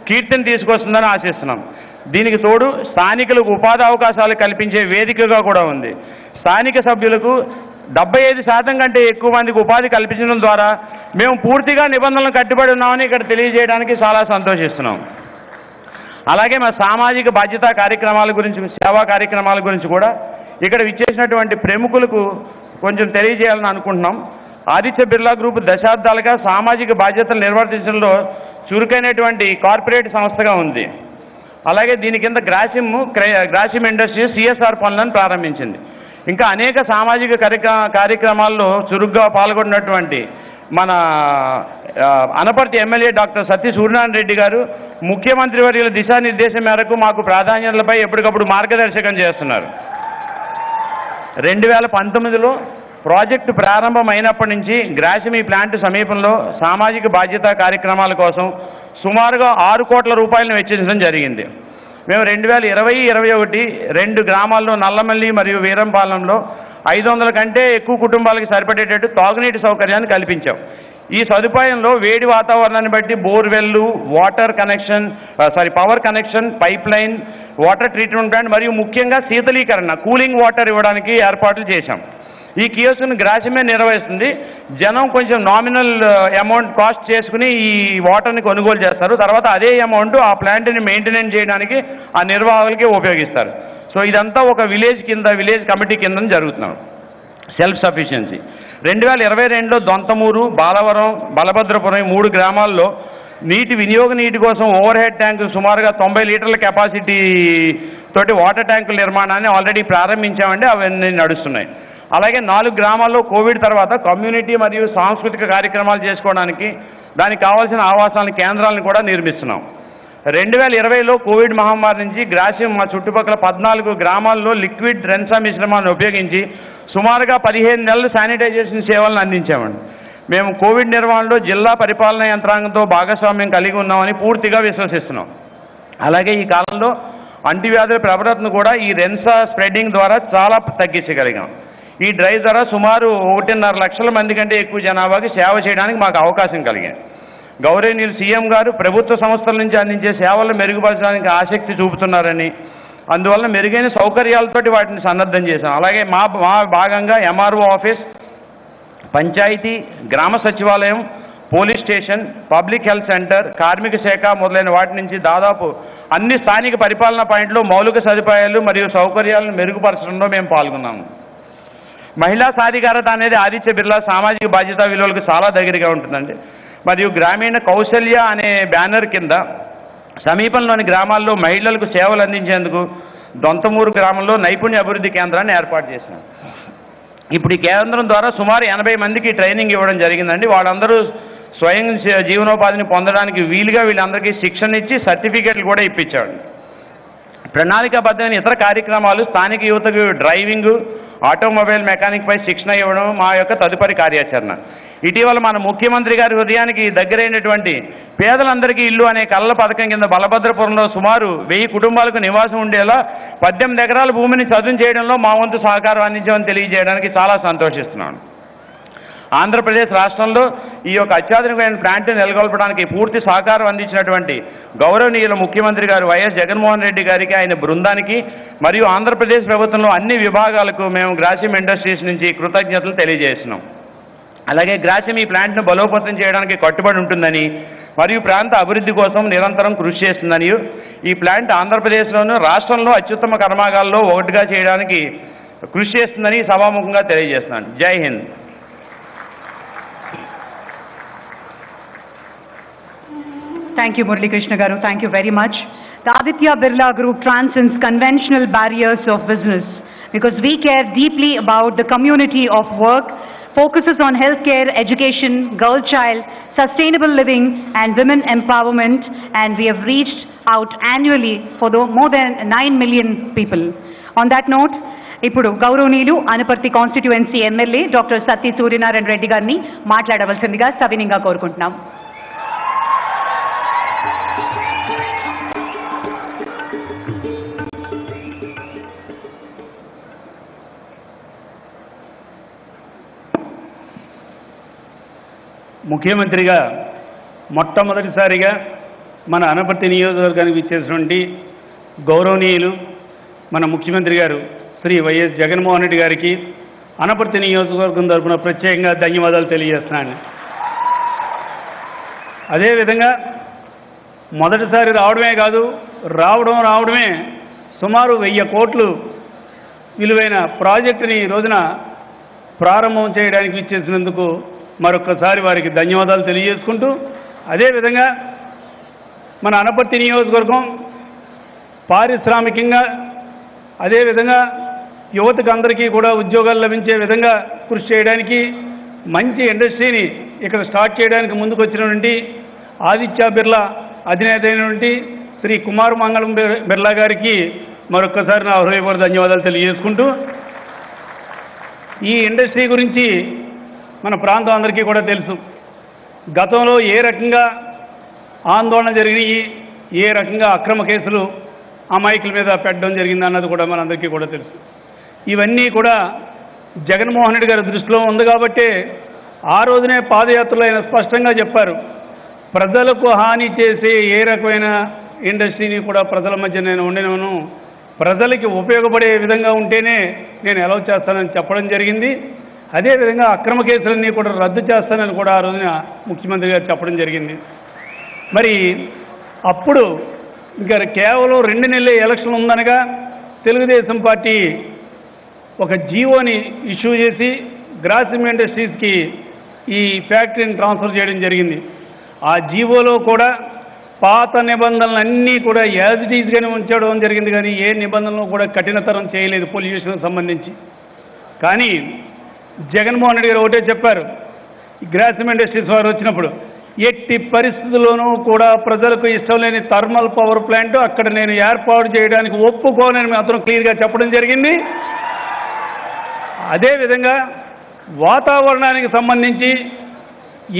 కీర్తిని తీసుకొస్తుందని ఆశిస్తున్నాం. దీనికి తోడు స్థానికులకు ఉపాధి అవకాశాలు కల్పించే వేదికగా కూడా ఉంది. స్థానిక సభ్యులకు 75% కంటే ఎక్కువ మందికి ఉపాధి కల్పించడం ద్వారా మేము పూర్తిగా నిబంధనలు కట్టుబడి ఉన్నామని ఇక్కడ తెలియజేయడానికి చాలా సంతోషిస్తున్నాం. అలాగే మా సామాజిక బాధ్యతా కార్యక్రమాల గురించి, సేవా కార్యక్రమాల గురించి కూడా ఇక్కడ విచ్చేసినటువంటి ప్రముఖులకు కొంచెం తెలియజేయాలని అనుకుంటున్నాం. ఆదిత్య బిర్లా గ్రూప్ దశాబ్దాలుగా సామాజిక బాధ్యతలు నిర్వర్తించడంలో చురుకైనటువంటి కార్పొరేట్ సంస్థగా ఉంది. అలాగే దీని కింద గ్రాసిమ్ ఇండస్ట్రీస్ సిఎస్ఆర్ పనులను ప్రారంభించింది. ఇంకా అనేక సామాజిక కార్యక్రమాల్లో చురుగ్గా పాల్గొన్నటువంటి మన అనపర్తి ఎమ్మెల్యే డాక్టర్ సత్య సూర్యనారాయణ రెడ్డి గారు ముఖ్యమంత్రి వర్యుల దిశానిర్దేశం మేరకు మాకు ప్రాధాన్యతలపై ఎప్పటికప్పుడు మార్గదర్శకం చేస్తున్నారు. 2019లో ప్రాజెక్టు ప్రారంభమైనప్పటి నుంచి గ్రాసిమ్ ఈ ప్లాంట్ సమీపంలో సామాజిక బాధ్యతా కార్యక్రమాల కోసం సుమారుగా 6 కోట్ల రూపాయలను వెచ్చించడం జరిగింది. మేము 2020-21 2 గ్రామాల్లో నల్లమల్లి మరియు వీరంపాలెంలో 500 కంటే ఎక్కువ కుటుంబాలకు సరిపడేటట్టు తాగునీటి సౌకర్యాన్ని కల్పించాం. ఈ సదుపాయంలో వేడి వాతావరణాన్ని బట్టి బోర్వెల్లు, power connection, pipe line, water treatment plant మరియు ముఖ్యంగా శీతలీకరణ, కూలింగ్ వాటర్ ఇవ్వడానికి ఏర్పాట్లు చేశాం. ఈ కియోస్క్ను గ్రాసిమే నిర్వహిస్తుంది. జనం కొంచెం నామినల్ అమౌంట్ కాస్ట్ చేసుకుని ఈ వాటర్ని కొనుగోలు చేస్తారు. తర్వాత అదే అమౌంట్ ఆ ప్లాంట్ని మెయింటెనెన్స్ చేయడానికి ఆ నిర్వాహకులకి ఉపయోగిస్తారు. సో ఇదంతా ఒక విలేజ్ కమిటీ కింద జరుగుతున్నాం. సెల్ఫ్ సఫిషియన్సీ 2022లో దొంతమూరు, బాలవరం, బలభద్రపురం 3 గ్రామాల్లో నీటి కోసం ఓవర్ హెడ్ ట్యాంకు సుమారుగా 90 లీటర్ల కెపాసిటీ తోటి వాటర్ ట్యాంకుల నిర్మాణాన్ని ఆల్రెడీ ప్రారంభించామండి. అవన్నీ నడుస్తున్నాయి. అలాగే 4 గ్రామాల్లో కోవిడ్ తర్వాత కమ్యూనిటీ మరియు సాంస్కృతిక కార్యక్రమాలు చేసుకోవడానికి దానికి కావాల్సిన ఆవాసాల కేంద్రాలను కూడా నిర్మిస్తున్నాం. 2020లో కోవిడ్ మహమ్మారి నుంచి గ్రాసిం మా చుట్టుపక్కల 14 గ్రామాల్లో లిక్విడ్ రెన్సా మిశ్రమాన్ని ఉపయోగించి సుమారుగా 15 నెలలు శానిటైజేషన్ సేవలను అందించామండి. మేము కోవిడ్ నిర్వహణలో జిల్లా పరిపాలనా యంత్రాంగంతో భాగస్వామ్యం కలిగి ఉన్నామని పూర్తిగా విశ్వసిస్తున్నాం. అలాగే ఈ కాలంలో అంటువ్యాధుల ప్రబలతను కూడా ఈ రెన్సా స్ప్రెడ్డింగ్ ద్వారా చాలా తగ్గించగలిగాం. ఈ డ్రైవ్ ద్వారా సుమారు 1.5 లక్షల మంది కంటే ఎక్కువ జనాభాకి సేవ చేయడానికి మాకు అవకాశం కలిగింది. గౌరవనీయులు సీఎం గారు ప్రభుత్వ సంస్థల నుంచి అందించే సేవలను మెరుగుపరచడానికి ఆసక్తి చూపుతున్నారని, అందువల్ల మెరుగైన సౌకర్యాలతోటి వాటిని సన్నద్ధం చేశాం. అలాగే మా భాగంగా ఎంఆర్ఓ ఆఫీస్, పంచాయతీ, గ్రామ సచివాలయం, police station, public health centre, కార్మిక శాఖ మొదలైన వాటి నుంచి దాదాపు అన్ని స్థానిక పరిపాలనా పాయింట్లో మౌలిక సదుపాయాలు మరియు సౌకర్యాలను మెరుగుపరచడంలో మేము పాల్గొన్నాము. మహిళా సాధికారత అనేది ఆదిత్య బిర్లా సామాజిక బాధ్యతా విలువలకు చాలా దగ్గరగా ఉంటుందండి. మరియు గ్రామీణ కౌశల్య అనే బ్యానర్ కింద సమీపంలోని గ్రామాల్లో మహిళలకు సేవలు అందించేందుకు దొంతమూరు గ్రామంలో నైపుణ్య అభివృద్ధి కేంద్రాన్ని ఏర్పాటు చేసినాం. ఇప్పుడు ఈ కేంద్రం ద్వారా సుమారు 80 మందికి ట్రైనింగ్ ఇవ్వడం జరిగిందండి. వాళ్ళందరూ స్వయం జీవనోపాధిని పొందడానికి వీలుగా వీళ్ళందరికీ శిక్షణ ఇచ్చి సర్టిఫికెట్లు కూడా ఇప్పించాడు. ప్రణాళికాబద్ధమైన ఇతర కార్యక్రమాలు, స్థానిక యువతకు డ్రైవింగ్, ఆటోమొబైల్ మెకానిక్ పై శిక్షణ ఇవ్వడం మా యొక్క తదుపరి కార్యాచరణ. ఇటీవల మన ముఖ్యమంత్రి గారి హృదయానికి దగ్గరైనటువంటి పేదలందరికీ ఇల్లు అనే కళ్ళ పథకం కింద బలభద్రపురంలో సుమారు 1000 కుటుంబాలకు నివాసం ఉండేలా 18 ఎకరాల భూమిని చదును చేయడంలో మా వంతు సహకారం అందించామని తెలియజేయడానికి చాలా సంతోషిస్తున్నాను. ఆంధ్రప్రదేశ్ రాష్ట్రంలో ఈ యొక్క అత్యాధునికమైన ప్లాంట్ను నెలకొల్పడానికి పూర్తి సహకారం అందించినటువంటి గౌరవనీయుల ముఖ్యమంత్రి గారు వైఎస్ జగన్మోహన్ రెడ్డి గారికి, ఆయన బృందానికి మరియు ఆంధ్రప్రదేశ్ ప్రభుత్వంలో అన్ని విభాగాలకు మేము గ్రాసిం ఇండస్ట్రీస్ నుంచి కృతజ్ఞతలు తెలియజేస్తున్నాం. అలాగే గ్రాసిం ఈ ప్లాంట్ను బలోపేతం చేయడానికి కట్టుబడి ఉంటుందని మరియు ప్రాంత అభివృద్ధి కోసం నిరంతరం కృషి చేస్తుందని, ఈ ప్లాంట్ ఆంధ్రప్రదేశ్లోనూ రాష్ట్రంలో అత్యుత్తమ కర్మాగారాల్లో ఒకటిగా చేయడానికి కృషి చేస్తుందని సభాముఖంగా తెలియజేస్తున్నాను. జై Hind. Thank you, Murali Krishna Garu. Thank you very much. The Aditya Birla Group transcends conventional barriers of business because we care deeply about the community of work, focuses on healthcare, education, girl child, sustainable living and women empowerment, and we have reached out annually for more than 9 million people. On that note, ఇప్పుడు గౌరవనీయులు Anaparthi constituency MLA doctor Satti Suryanarayana Reddy గారిని మాట్లాడవలసిందిగా సవినీయంగా కోరుకుంటున్నాం. ముఖ్యమంత్రిగా మొట్టమొదటిసారిగా మన అనపర్తి నియోజకవర్గానికి ఇచ్చేసినటువంటి గౌరవనీయులు మన ముఖ్యమంత్రి గారు శ్రీ వైఎస్ జగన్మోహన్ రెడ్డి గారికి అనపర్తి నియోజకవర్గం తరఫున ప్రత్యేకంగా ధన్యవాదాలు తెలియజేస్తున్నాను. అదేవిధంగా మొదటిసారి రావడమే కాదు, రావడమే సుమారు 1000 కోట్లు విలువైన ప్రాజెక్టుని ఈ రోజున ప్రారంభం చేయడానికి ఇచ్చేసినందుకు మరొక్కసారి వారికి ధన్యవాదాలు తెలియజేసుకుంటూ, అదేవిధంగా మన అనపర్తి నియోజకవర్గం పారిశ్రామికంగా, అదేవిధంగా యువతకు అందరికీ కూడా ఉద్యోగాలు లభించే విధంగా కృషి చేయడానికి, మంచి ఇండస్ట్రీని ఇక్కడ స్టార్ట్ చేయడానికి ముందుకు వచ్చినటువంటి ఆదిత్య బిర్లా అధినేత అయినటువంటి శ్రీ కుమార్ మంగళం బిర్లా గారికి మరొక్కసారి నా హృదయపూర్వక ధన్యవాదాలు తెలియజేసుకుంటూ, ఈ ఇండస్ట్రీ గురించి మన ప్రాంతం అందరికీ కూడా తెలుసు. గతంలో ఏ రకంగా ఆందోళన జరిగినాయి, ఏ రకంగా అక్రమ కేసులు అమాయకుల మీద పెట్టడం జరిగింది అన్నది కూడా మనందరికీ కూడా తెలుసు. ఇవన్నీ కూడా జగన్మోహన్ రెడ్డి గారి దృష్టిలో ఉంది కాబట్టి ఆ రోజునే పాదయాత్రలో ఆయన స్పష్టంగా చెప్పారు, ప్రజలకు హాని చేసే ఏ రకమైన ఇండస్ట్రీని కూడా ప్రజల మధ్య నేను ఉండను, ప్రజలకి ఉపయోగపడే విధంగా ఉంటేనే నేను అలౌ చేస్తానని చెప్పడం జరిగింది. అదేవిధంగా అక్రమ కేసులన్నీ కూడా రద్దు చేస్తానని కూడా ఆ రోజున ముఖ్యమంత్రి గారు చెప్పడం జరిగింది. మరి అప్పుడు ఇంకా కేవలం 2 నెలల ఎలక్షన్ ఉందనగా తెలుగుదేశం పార్టీ ఒక జీవోని ఇష్యూ చేసి గ్రాసిం ఇండస్ట్రీస్కి ఈ ఫ్యాక్టరీని ట్రాన్స్ఫర్ చేయడం జరిగింది. ఆ జీవోలో కూడా పాత నిబంధనలన్నీ కూడా యాజ్ ఇట్ ఈజ్గానే ఉంచడం జరిగింది, కానీ ఏ నిబంధనలు కూడా కఠినతరం చేయలేదు పొల్యూషన్కి సంబంధించి. కానీ జగన్మోహన్ రెడ్డి గారు ఒకటే చెప్పారు, గ్రాసిం ఇండస్ట్రీస్ వారు వచ్చినప్పుడు ఎట్టి పరిస్థితుల్లోనూ కూడా ప్రజలకు ఇష్టం లేని థర్మల్ పవర్ ప్లాంట్ అక్కడ నేను ఏర్పాటు చేయడానికి ఒప్పుకోనని మాత్రం క్లియర్గా చెప్పడం జరిగింది. అదేవిధంగా వాతావరణానికి సంబంధించి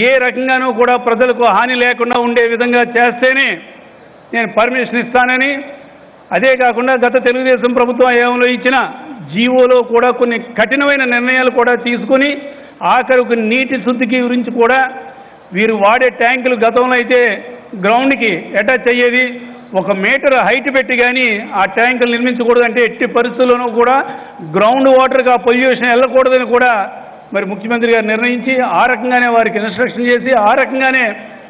ఏ రకంగానూ కూడా ప్రజలకు హాని లేకుండా ఉండే విధంగా చేస్తేనే నేను పర్మిషన్ ఇస్తానని, అదే కాకుండా గత తెలుగుదేశం ప్రభుత్వం హయాంలో ఇచ్చిన జీవోలో కూడా కొన్ని కఠినమైన నిర్ణయాలు కూడా తీసుకుని ఆఖరికి నీటి శుద్ధికి గురించి కూడా వీరు వాడే ట్యాంకులు గతంలో అయితే గ్రౌండ్కి అటాచ్ అయ్యేది, 1 మీటర్ హైట్ పెట్టి కానీ ఆ ట్యాంకులు నిర్మించకూడదు, అంటే ఎట్టి పరిస్థితుల్లోనూ కూడా గ్రౌండ్ వాటర్కి ఆ పొల్యూషన్ వెళ్ళకూడదని కూడా మరి ముఖ్యమంత్రి గారు నిర్ణయించి ఆ రకంగానే వారికి ఇన్స్ట్రక్షన్ చేసి ఆ రకంగానే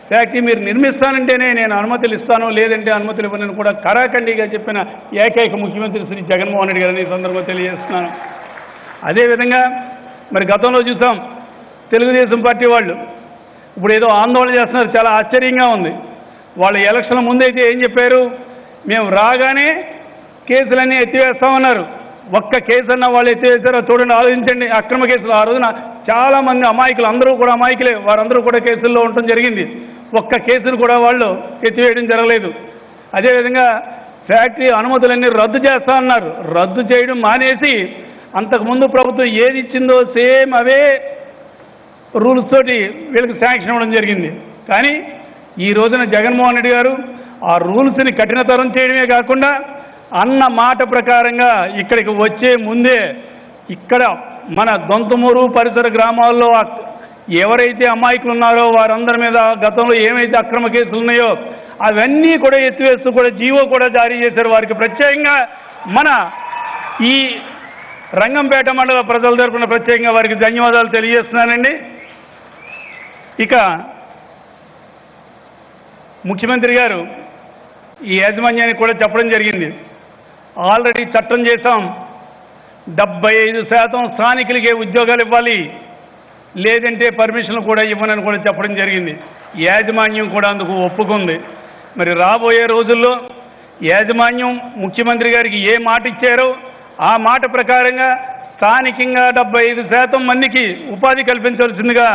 ఫ్యాక్టరీ మీరు నిర్మిస్తానంటేనే నేను అనుమతులు ఇస్తాను, లేదంటే అనుమతులు ఇవ్వనని కూడా కరాఖండిగా చెప్పిన ఏకైక ముఖ్యమంత్రి శ్రీ జగన్మోహన్ రెడ్డి గారిని ఈ సందర్భంగా తెలియజేస్తున్నాను. అదేవిధంగా మరి గతంలో చూసాం తెలుగుదేశం పార్టీ వాళ్ళు ఇప్పుడు ఏదో ఆందోళన చేస్తున్నారు, చాలా ఆశ్చర్యంగా ఉంది. వాళ్ళు ఎలక్షన్ ముందైతే ఏం చెప్పారు, మేము రాగానే కేసులన్నీ ఎత్తివేస్తామన్నారు. ఒక్క కేసు అన్న వాళ్ళు ఎత్తివేశారో చూడండి, ఆలోచించండి. అక్రమ కేసులు ఆ రోజున చాలామంది అమాయకులు, అందరూ కూడా అమాయకులే, వారందరూ కూడా కేసుల్లో ఉండటం జరిగింది. ఒక్క కేసును కూడా వాళ్ళు ఎత్తివేయడం జరగలేదు. అదేవిధంగా ఫ్యాక్టరీ అనుమతులన్నీ రద్దు చేస్తా అన్నారు, రద్దు చేయడం మానేసి అంతకుముందు ప్రభుత్వం ఏది ఇచ్చిందో సేమ్ అవే రూల్స్ తోటి వీళ్ళకి శాంక్షన్ ఇవ్వడం జరిగింది. కానీ ఈ రోజున జగన్మోహన్ రెడ్డి గారు ఆ రూల్స్ని కఠినతరం చేయడమే కాకుండా అన్న మాట ప్రకారంగా ఇక్కడికి వచ్చే ముందే ఇక్కడ మన దొంతమూరు పరిసర గ్రామాల్లో ఎవరైతే అమాయకులు ఉన్నారో వారందరి మీద గతంలో ఏమైతే అక్రమ కేసులు ఉన్నాయో అవన్నీ కూడా ఎత్తివేస్తూ కూడా జీవో కూడా జారీ చేశారు. వారికి ప్రత్యేకంగా మన ఈ రంగంపేట మండల ప్రజల తరపున ప్రత్యేకంగా వారికి ధన్యవాదాలు తెలియజేస్తున్నానండి. ఇక ముఖ్యమంత్రి గారు ఈ యాజమాన్యానికి కూడా చెప్పడం జరిగింది, ఆల్రెడీ చట్టం చేశాం, 75% స్థానికులకే ఉద్యోగాలు ఇవ్వాలి, లేదంటే పర్మిషన్లు కూడా ఇవ్వనని కూడా చెప్పడం జరిగింది. యాజమాన్యం కూడా అందుకు ఒప్పుకుంది. మరి రాబోయే రోజుల్లో యాజమాన్యం ముఖ్యమంత్రి గారికి ఏ మాట ఇచ్చారో ఆ మాట ప్రకారంగా స్థానికంగా 75% మందికి ఉపాధి కల్పించాల్సిందిగా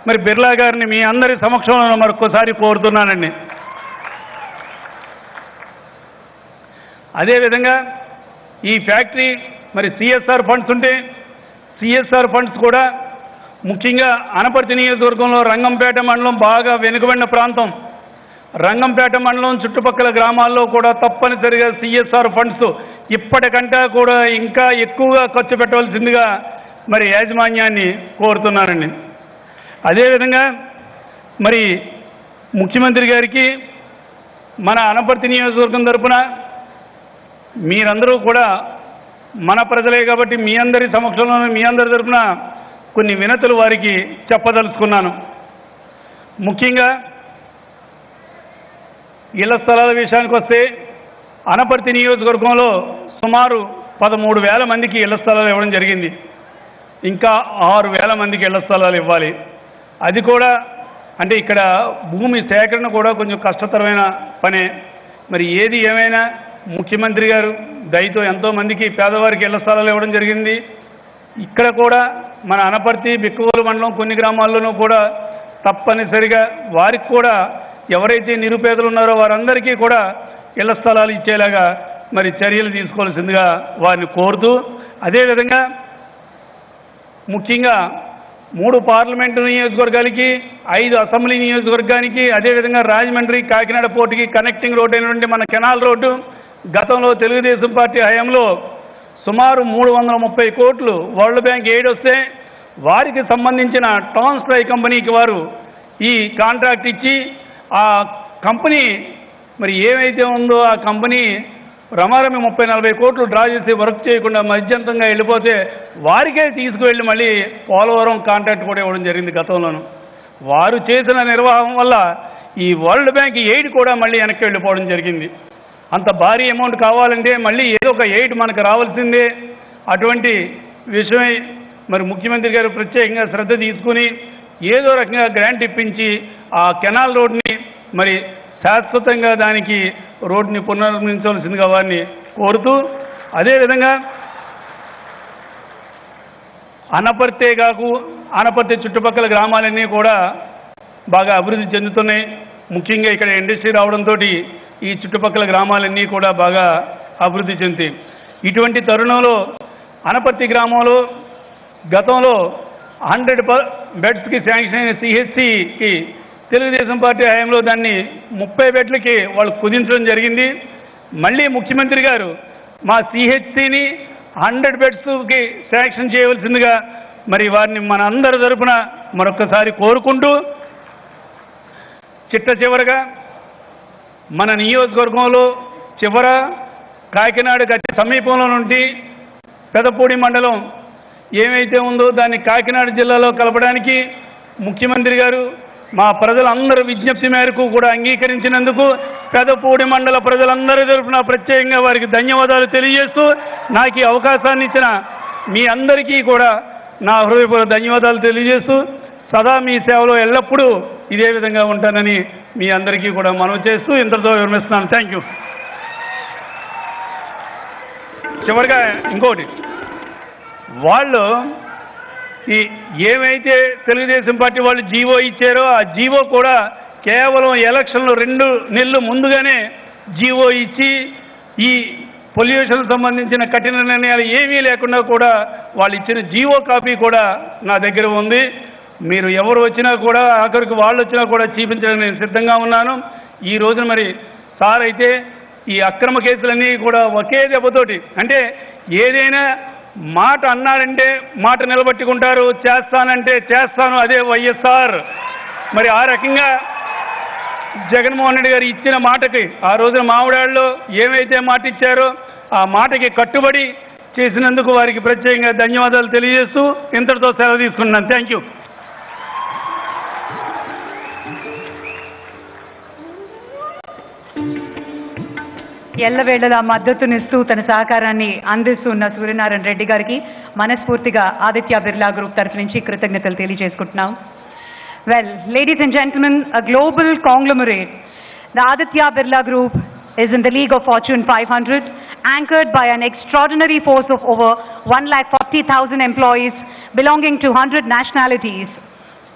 మరి బిర్లా గారిని మీ అందరి సమక్షంలో మరొకసారి కోరుతున్నానండి. అదేవిధంగా ఈ ఫ్యాక్టరీ మరి సిఎస్ఆర్ ఫండ్స్ ఉంటే సిఎస్ఆర్ ఫండ్స్ కూడా ముఖ్యంగా అనపర్తి నియోజకవర్గంలో రంగంపేట మండలం బాగా వెనుకబడిన ప్రాంతం, రంగంపేట మండలం చుట్టుపక్కల గ్రామాల్లో కూడా తప్పనిసరిగా సిఎస్ఆర్ ఫండ్స్ ఇప్పటికంటే కూడా ఇంకా ఎక్కువగా ఖర్చు పెట్టవలసిందిగా మరి యాజమాన్యాన్ని కోరుతున్నానండి. అదేవిధంగా మరి ముఖ్యమంత్రి గారికి మన అనపర్తి నియోజకవర్గం తరపున మీరందరూ కూడా మన ప్రజలే కాబట్టి మీ అందరి సమక్షంలో మీ అందరి తరపున కొన్ని వినతులు వారికి చెప్పదలుచుకున్నాను. ముఖ్యంగా ఇళ్ల స్థలాల విషయానికి వస్తే అనపర్తి నియోజకవర్గంలో సుమారు 13,000 మందికి ఇళ్ల స్థలాలు ఇవ్వడం జరిగింది. ఇంకా 6,000 మందికి ఇళ్ల స్థలాలు ఇవ్వాలి. అది కూడా అంటే ఇక్కడ భూమి సేకరణ కూడా కొంచెం కష్టతరమైన పనే. మరి ఏది ఏమైనా ముఖ్యమంత్రి గారు దయతో ఎంతోమందికి పేదవారికి ఇళ్ల స్థలాలు ఇవ్వడం జరిగింది. ఇక్కడ కూడా మన అనపర్తి బిక్కవోలు మండలం కొన్ని గ్రామాల్లోనూ కూడా తప్పనిసరిగా వారికి కూడా ఎవరైతే నిరుపేదలు ఉన్నారో వారందరికీ కూడా ఇళ్ల స్థలాలు ఇచ్చేలాగా మరి చర్యలు తీసుకోవాల్సిందిగా వారిని కోరుతూ, అదేవిధంగా ముఖ్యంగా 3 పార్లమెంటు నియోజకవర్గాలకి 5 అసెంబ్లీ నియోజకవర్గానికి అదేవిధంగా రాజమండ్రి కాకినాడ పోర్టుకి కనెక్టింగ్ రోడ్డు అయినటువంటి మన కెనాల్ రోడ్డు గతంలో తెలుగుదేశం పార్టీ హయాంలో సుమారు 330 కోట్లు వరల్డ్ బ్యాంక్ ఎయిడ్ వస్తే వారికి సంబంధించిన టాన్స్ట్రై కంపెనీకి వారు ఈ కాంట్రాక్ట్ ఇచ్చి ఆ కంపెనీ మరి ఏమైతే ఉందో ఆ కంపెనీ రమారమి 30-40 కోట్లు డ్రా చేసి వర్క్ చేయకుండా మధ్యంతంగా వెళ్ళిపోతే వారికే తీసుకువెళ్ళి మళ్ళీ పోలవరం కాంట్రాక్ట్ కూడా ఇవ్వడం జరిగింది. గతంలోనూ వారు చేసిన నిర్వాహం వల్ల ఈ వరల్డ్ బ్యాంక్ ఎయిడ్ కూడా మళ్ళీ వెనక్కి వెళ్ళిపోవడం జరిగింది. అంత భారీ అమౌంట్ కావాలంటే మళ్ళీ ఏదో ఒక ఎయిడ్ మనకు రావాల్సిందే. అటువంటి విషయమై మరి ముఖ్యమంత్రి గారు ప్రత్యేకంగా శ్రద్ధ తీసుకుని ఏదో రకంగా గ్రాంట్ ఇప్పించి ఆ కెనాల్ రోడ్ని మరి శాశ్వతంగా దానికి రోడ్ని పునర్నిర్మించవలసిందిగా వారిని కోరుతూ, అదేవిధంగా అనపర్తి చుట్టుపక్కల గ్రామాలన్నీ కూడా బాగా అభివృద్ధి చెందుతున్నాయి. ముఖ్యంగా ఇక్కడ ఇండస్ట్రీ రావడంతో ఈ చుట్టుపక్కల గ్రామాలన్నీ కూడా బాగా అభివృద్ధి చెందుతాయి. ఇటువంటి తరుణంలో అనపర్తి గ్రామంలో గతంలో 100 బెడ్స్కి శాంక్షన్ అయిన సిహెచ్సికి తెలుగుదేశం పార్టీ హయాంలో దాన్ని 30 బెడ్లకి వాళ్ళు కుదించడం జరిగింది. మళ్ళీ ముఖ్యమంత్రి గారు మా సిహెచ్సిని 100 బెడ్స్కి శాంక్షన్ చేయవలసిందిగా మరి వారిని మన అందరి తరపున మరొక్కసారి కోరుకుంటూ, చివరగా మన నియోజకవర్గంలో చివర కాకినాడకు అతి సమీపంలో నుండి పెదపూడి మండలం ఏమైతే ఉందో దాన్ని కాకినాడ జిల్లాలో కలపడానికి ముఖ్యమంత్రి గారు మా ప్రజలందరి విజ్ఞప్తి మేరకు కూడా అంగీకరించినందుకు పెదపూడి మండల ప్రజలందరి తరఫున ప్రత్యేకంగా వారికి ధన్యవాదాలు తెలియజేస్తూ, నాకు ఈ అవకాశాన్ని ఇచ్చిన మీ అందరికీ కూడా నా హృదయపూర్వక ధన్యవాదాలు తెలియజేస్తూ, సదా మీ సేవలో ఎల్లప్పుడూ ఇదే విధంగా ఉంటానని మీ అందరికీ కూడా మనవి చేస్తూ ఇంతటితో విరమిస్తున్నాను. Thank you. చివరిగా ఇంకోటి, వాళ్ళు ఏమైతే తెలుగుదేశం పార్టీ వాళ్ళు జీవో ఇచ్చారో ఆ జీవో కూడా కేవలం ఎలక్షన్లు 2 నెలలు ముందుగానే జీవో ఇచ్చి ఈ పొల్యూషన్ సంబంధించిన కఠిన నిర్ణయాలు ఏమీ లేకుండా కూడా వాళ్ళు ఇచ్చిన జీవో కాపీ కూడా నా దగ్గర ఉంది. మీరు ఎవరు వచ్చినా కూడా ఆఖరికి వాళ్ళు వచ్చినా కూడా చూపించడానికి నేను సిద్ధంగా ఉన్నాను. ఈ రోజున మరి సార్ అయితే ఈ అక్రమ కేసులన్నీ కూడా ఒకే దెబ్బతోటి, అంటే ఏదైనా మాట అన్నారంటే మాట నిలబెట్టుకుంటారు, చేస్తానంటే చేస్తాను, అదే వైఎస్ఆర్. మరి ఆ రకంగా జగన్మోహన్ రెడ్డి గారు ఇచ్చిన మాటకి ఆ రోజున మామిడాళ్ళలో ఏమైతే మాట ఇచ్చారో ఆ మాటకి కట్టుబడి చేసినందుకు వారికి ప్రత్యేకంగా ధన్యవాదాలు తెలియజేస్తూ ఇంతటితో సెలవు తీసుకున్నాను. Thank you. ఎల్లవేళలా మద్దతునిస్తూ తన సహకారాన్ని అందిస్తున్న సూర్యనారాయణ రెడ్డి గారికి మనస్ఫూర్తిగా ఆదిత్య బిర్లా గ్రూప్ తరఫు నుంచి కృతజ్ఞతలు తెలియజేసుకుంటున్నాం. Well, ladies and gentlemen, a global conglomerate, the Aditya Birla Group is in the League of Fortune 500, anchored by an extraordinary force of over 140,000 employees belonging to 100 nationalities.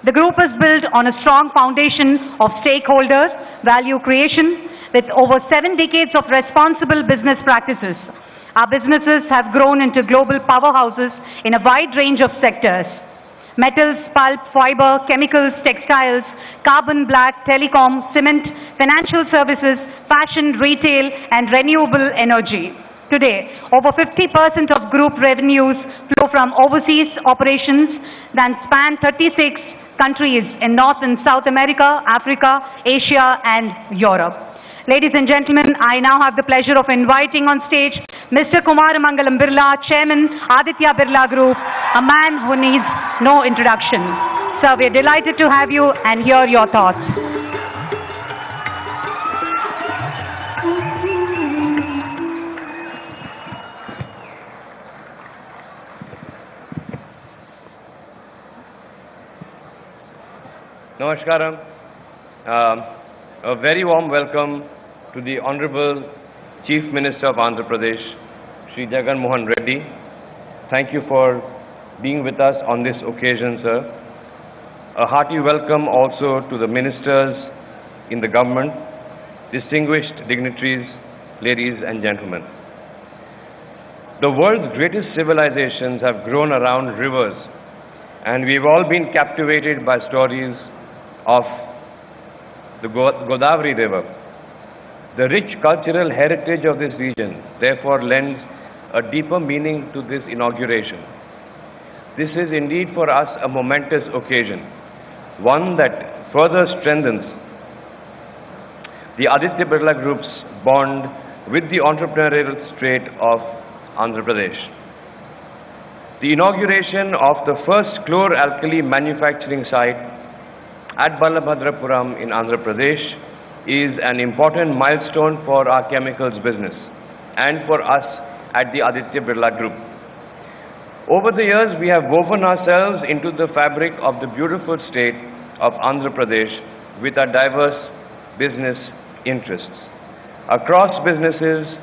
The group is built on a strong foundation of stakeholders, value creation, with over 7 decades of responsible business practices. Our businesses have grown into global powerhouses in a wide range of sectors: metals, pulp, fiber, chemicals, textiles, carbon black, telecom, cement, financial services, fashion, retail, and renewable energy. Today, over 50% of group revenues flow from overseas operations that span 36 countries in North and South America, Africa, Asia, and Europe. Ladies and gentlemen, I now have the pleasure of inviting on stage Mr. Kumaramangalam Birla, Chairman, Aditya Birla Group, a man who needs no introduction. Sir, we are delighted to have you and hear your thoughts. Namaskaram. A very warm welcome to the Honorable Chief Minister of Andhra Pradesh, Shri Jagan Mohan Reddy. Thank you for being with us on this occasion, sir. A hearty welcome also to the ministers in the government, distinguished dignitaries, ladies and gentlemen. The world's greatest civilizations have grown around rivers, and we've all been captivated by stories of the Godavari River. The rich cultural heritage of this region therefore lends a deeper meaning to this inauguration. This is indeed for us a momentous occasion, one that further strengthens the Aditya Birla Group's bond with the entrepreneurial state of Andhra Pradesh. The inauguration of the first chlor-alkali manufacturing site at Balabhadrapuram in Andhra Pradesh is an important milestone for our chemicals business and for us at the Aditya Birla Group. Over the years, we have woven ourselves into the fabric of the beautiful state of Andhra Pradesh with our diverse business interests. Across businesses,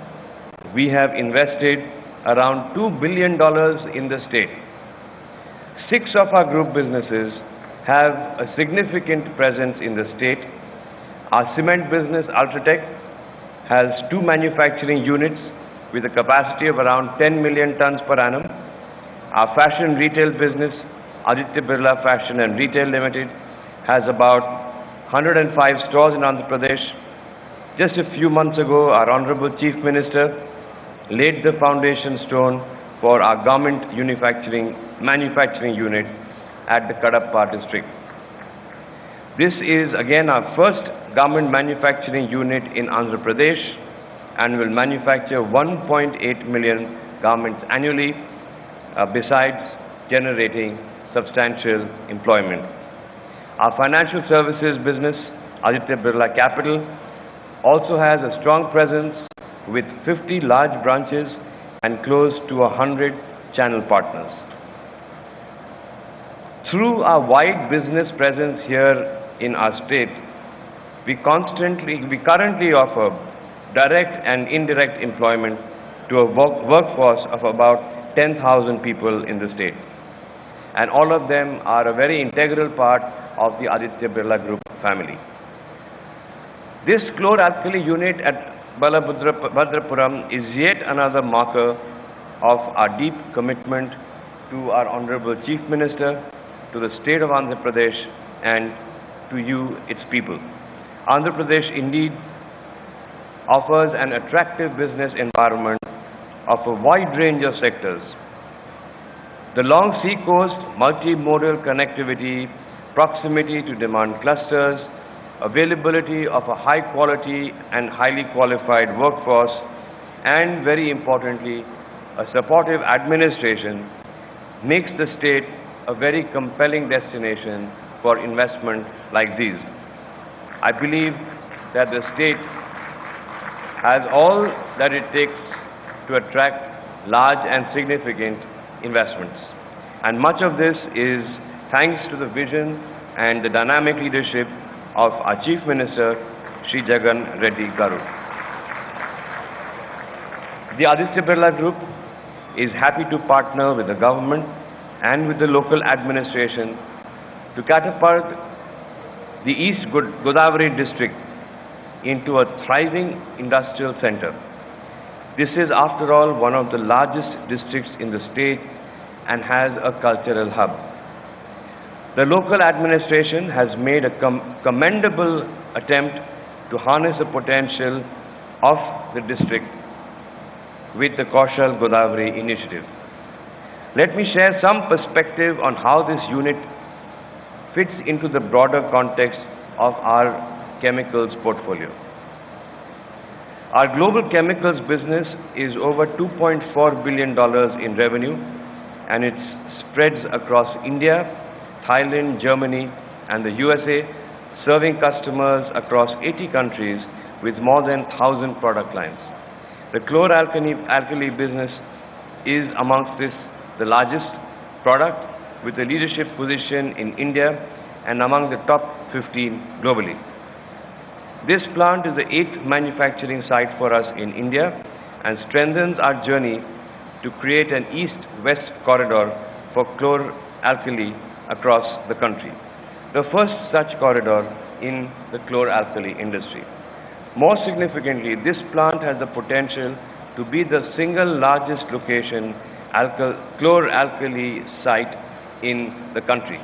we have invested around $2 billion in the state. 6 of our group businesses have a significant presence in the state. Our cement business, Ultratech, has 2 manufacturing units with a capacity of around 10 million tons per annum. Our fashion retail business, Aditya Birla Fashion and Retail Limited, has about 105 stores in Andhra Pradesh. Just a few months ago, our Honorable Chief Minister laid the foundation stone for our garment manufacturing unit at the Kadapa district. This is again our first garment manufacturing unit in Andhra Pradesh and will manufacture 1.8 million garments annually, besides generating substantial employment. Our financial services business, Aditya Birla Capital, also has a strong presence with 50 large branches and close to 100 channel partners. Through our wide business presence here in our state, we currently offer direct and indirect employment to a workforce of about 10,000 people in the state. And all of them are a very integral part of the Aditya Birla Group family. This chlor-alkali unit at Balabhadrapuram is yet another marker of our deep commitment to our Honorable Chief Minister, to the state of Andhra Pradesh, and to you, its people. Andhra Pradesh indeed offers an attractive business environment of a wide range of sectors. The long sea coast, multimodal connectivity, proximity to demand clusters, availability of a high quality and highly qualified workforce, and very importantly, a supportive administration makes the state a very compelling destination for investment like these. I believe that the state has all that it takes to attract large and significant investments. And much of this is thanks to the vision and the dynamic leadership of our Chief Minister, Shri Jagan Reddy Garu. The Aditya Birla Group is happy to partner with the government and with the local administration to catapult the East Godavari district into a thriving industrial center. This is, after all, one of the largest districts in the state and has a cultural hub. The local administration has made a commendable attempt to harness the potential of the district with the Kaushal Godavari initiative. Let me share some perspective on how this unit fits into the broader context of our chemicals portfolio. Our global chemicals business is over $2.4 billion in revenue, and it spreads across India, Thailand, Germany, and the USA, serving customers across 80 countries with more than 1,000 product lines. The chlor-alkali business is amongst this the largest product, with a leadership position in India and among the top 15 globally. This plant is the 8th manufacturing site for us in India and strengthens our journey to create an east-west corridor for chlor-alkali across the country, the first such corridor in the chlor-alkali industry. More significantly, this plant has the potential to be the single largest location chlor-alkali site in the country.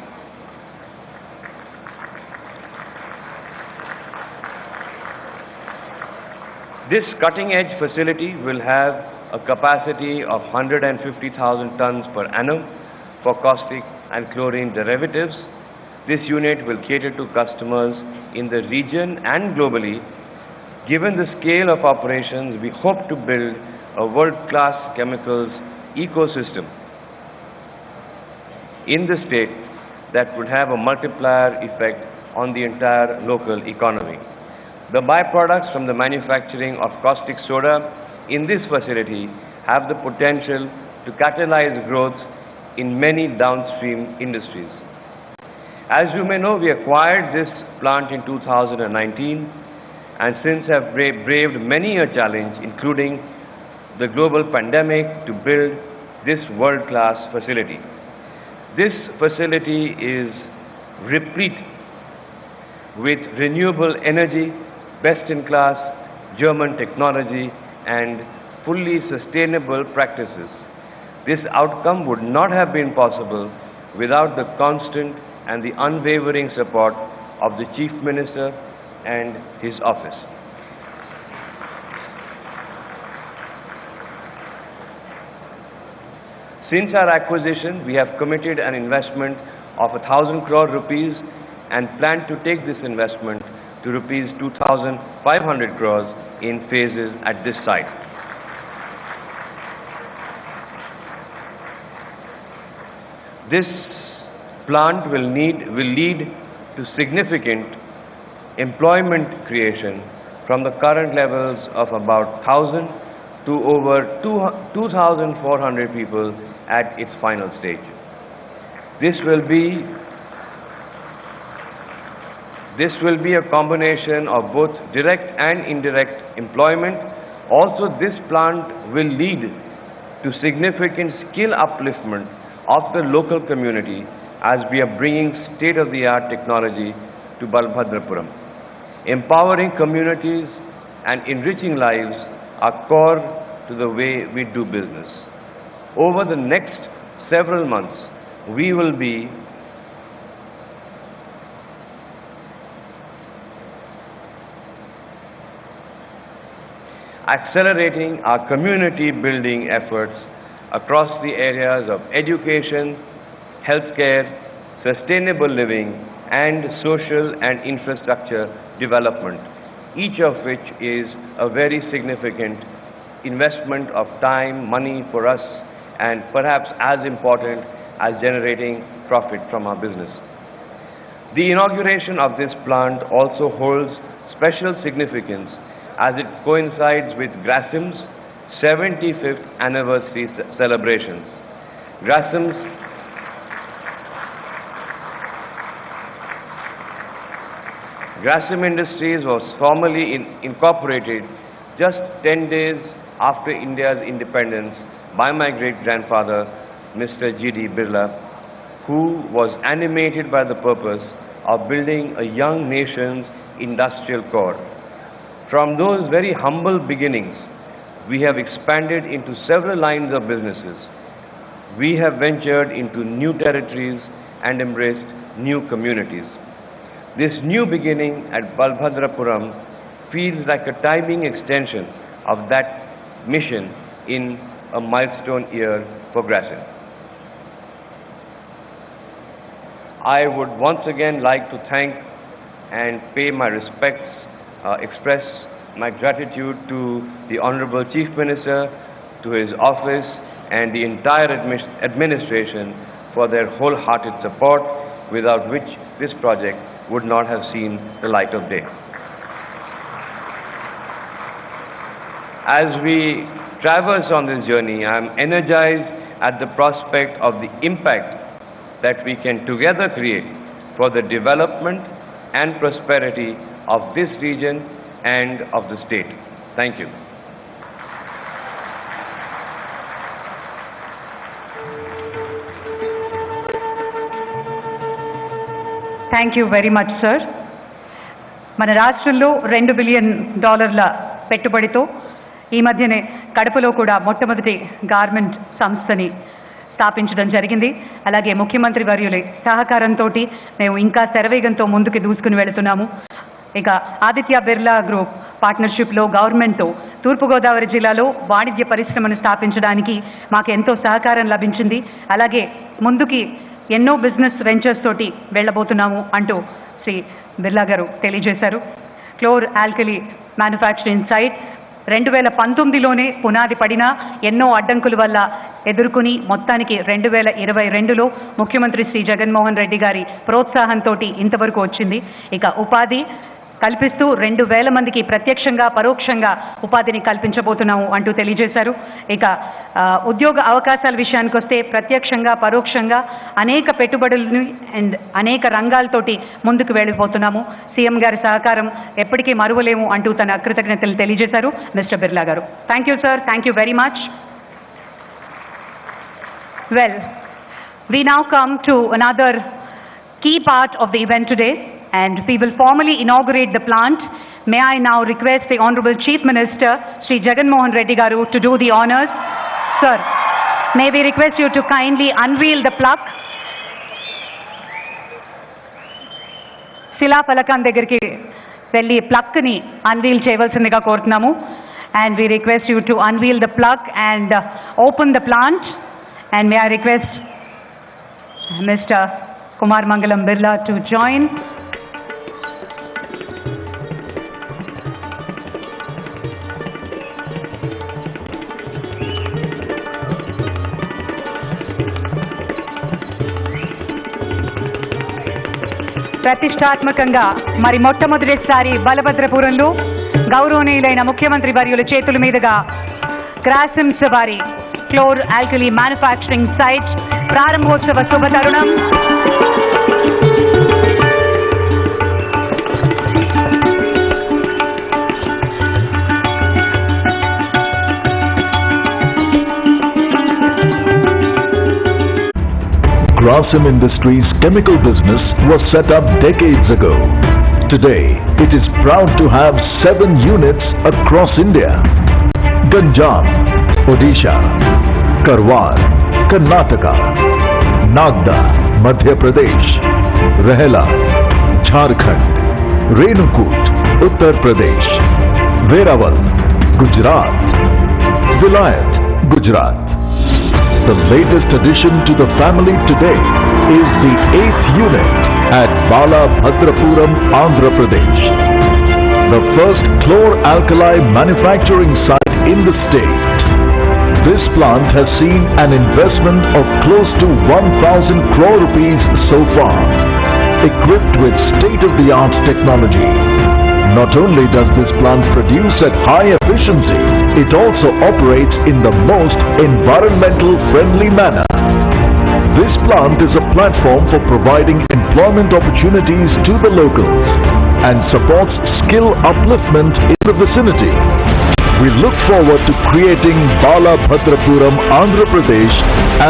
This cutting-edge facility will have a capacity of 150,000 tons per annum for caustic and chlorine derivatives. This unit will cater to customers in the region and globally. Given the scale of operations, we hope to build a world-class chemicals ecosystem in the state that would have a multiplier effect on the entire local economy. The byproducts from the manufacturing of caustic soda in this facility have the potential to catalyze growth in many downstream industries. As you may know, we acquired this plant in 2019 and since have braved many a challenge, including the global pandemic, to build this world-class facility. This facility is replete with renewable energy, best-in-class German technology and fully sustainable practices. This outcome would not have been possible without the constant and the unwavering support of the Chief Minister and his office. Since our acquisition, we have committed an investment of 1,000 crore rupees and plan to take this investment to rupees 2,500 crores in phases at this site. This plant will lead to significant employment creation from the current levels of about 1,000 to over 2,400 people at its final stage. This will be a combination of both direct and indirect employment. Also, this plant will lead to significant skill upliftment of the local community as we are bringing state-of-the-art technology to Balabhadrapuram. Empowering communities and enriching lives are core to the way we do business. Over the next several months, we will be accelerating our community building efforts across the areas of education, healthcare, sustainable living, and social and infrastructure development, each of which is a very significant investment of time, money for us, and perhaps as important as generating profit from our business. The inauguration of this plant also holds special significance as it coincides with Grasim's 75th anniversary celebrations. Grasim Industries was formally incorporated just 10 days after India's independence by my great-grandfather, Mr. G.D. Birla, who was animated by the purpose of building a young nation's industrial core. From those very humble beginnings, we have expanded into several lines of businesses. We have ventured into new territories and embraced new communities. This new beginning at Balabhadrapuram feels like a timing extension of that mission in a milestone year for Grasim. I would once again like to thank and pay my respects, express my gratitude to the Honorable Chief Minister, to his office, and the entire administration for their wholehearted support, without which this project would not have seen the light of day. As we traverse on this journey, I am energized at the prospect of the impact that we can together create for the development and prosperity of this region and of the state. Thank you. Thank you very much sir. మన రాష్ట్రంలో $2 billion పెట్టుబడితో ఈ మధ్యనే కడపలో కూడా మొట్టమొదటి garment సంస్థని స్థాపించడం జరిగింది. అలాగే ముఖ్యమంత్రి వర్యుల సహకారంతో మేము ఇంకా శరవేగంతో ముందుకు దూసుకుని వెళుతున్నాము. ఇక ఆదిత్య బిర్లా గ్రూప్ పార్ట్నర్షిప్లో గవర్నమెంట్తో తూర్పుగోదావరి జిల్లాలో వాణిజ్య పరిశ్రమను స్థాపించడానికి మాకు ఎంతో సహకారం లభించింది. అలాగే ముందుకి ఎన్నో బిజినెస్ వెంచర్స్ తోటి వెళ్ళబోతున్నాము అంటూ శ్రీ బిర్లా గారు తెలియజేశారు. క్లోర్ ఆల్కలీ మ్యానుఫ్యాక్చరింగ్ సైట్ 2019లోనే పునాది పడినా ఎన్నో అడ్డంకుల వల్ల ఎదుర్కొని మొత్తానికి 2022లో ముఖ్యమంత్రి శ్రీ జగన్మోహన్ రెడ్డి గారి ప్రోత్సాహంతో ఇంతవరకు వచ్చింది. ఇక ఉపాధి కల్పిస్తూ 2,000 మందికి ప్రత్యక్షంగా పరోక్షంగా ఉపాధిని కల్పించబోతున్నాము అంటూ తెలియజేశారు. ఇక ఉద్యోగ అవకాశాల విషయానికి వస్తే ప్రత్యక్షంగా పరోక్షంగా అనేక పెట్టుబడులను అండ్ అనేక రంగాలతోటి ముందుకు వెళ్ళిపోతున్నాము. సీఎం గారి సహకారం ఎప్పటికీ మరువలేము అంటూ తన కృతజ్ఞతలు తెలియజేశారు మిస్టర్ బిర్లా గారు. Thank you sir. Thank you very much. Well, we now come to another key part of the event today, and we will formally inaugurate the plant. May I now request the Honorable Chief Minister, Sri Jagan Mohan Reddy garu, to do the honors. Sir, may we request you to kindly unveil the plug. శిలా ఫలకం దగ్గరికి వెళ్ళి ప్లక్ని unveil చేయవలసిందిగా కోరుతున్నాము. And we request you to unveil the plug and open the plant. And may I request Mr. Kumar Mangalam Birla to join. ప్రతిష్టాత్మకంగా మరి మొట్టమొదటిసారి బలభద్రపురంలో గౌరవనీయులైన ముఖ్యమంత్రి వర్యుల చేతుల మీదుగా గ్రాసిమ్స్ వారి క్లోర్ ఆల్కలీ మ్యానుఫ్యాక్చరింగ్ సైట్ ప్రారంభోత్సవ శుభతరుణం. Grasim Industries' chemical business was set up decades ago. Today, it is proud to have 7 units across India. Ganjam, Odisha, Karwar, Karnataka, Nagda, Madhya Pradesh, Rehla, Jharkhand, Renukut, Uttar Pradesh, Veraval, Gujarat, Vilayat, Gujarat. The latest addition to the family today is the 8th unit at Balabhadrapuram, Andhra Pradesh. The first chlor-alkali manufacturing site in the state. This plant has seen an investment of close to 1,000 crore rupees so far, equipped with state-of-the-art technology. Not only does this plant produce at high efficiency, it also operates in the most environmental friendly manner. This plant is a platform for providing employment opportunities to the locals and supports skill upliftment in the vicinity. We look forward to creating Balabhadrapuram, Andhra Pradesh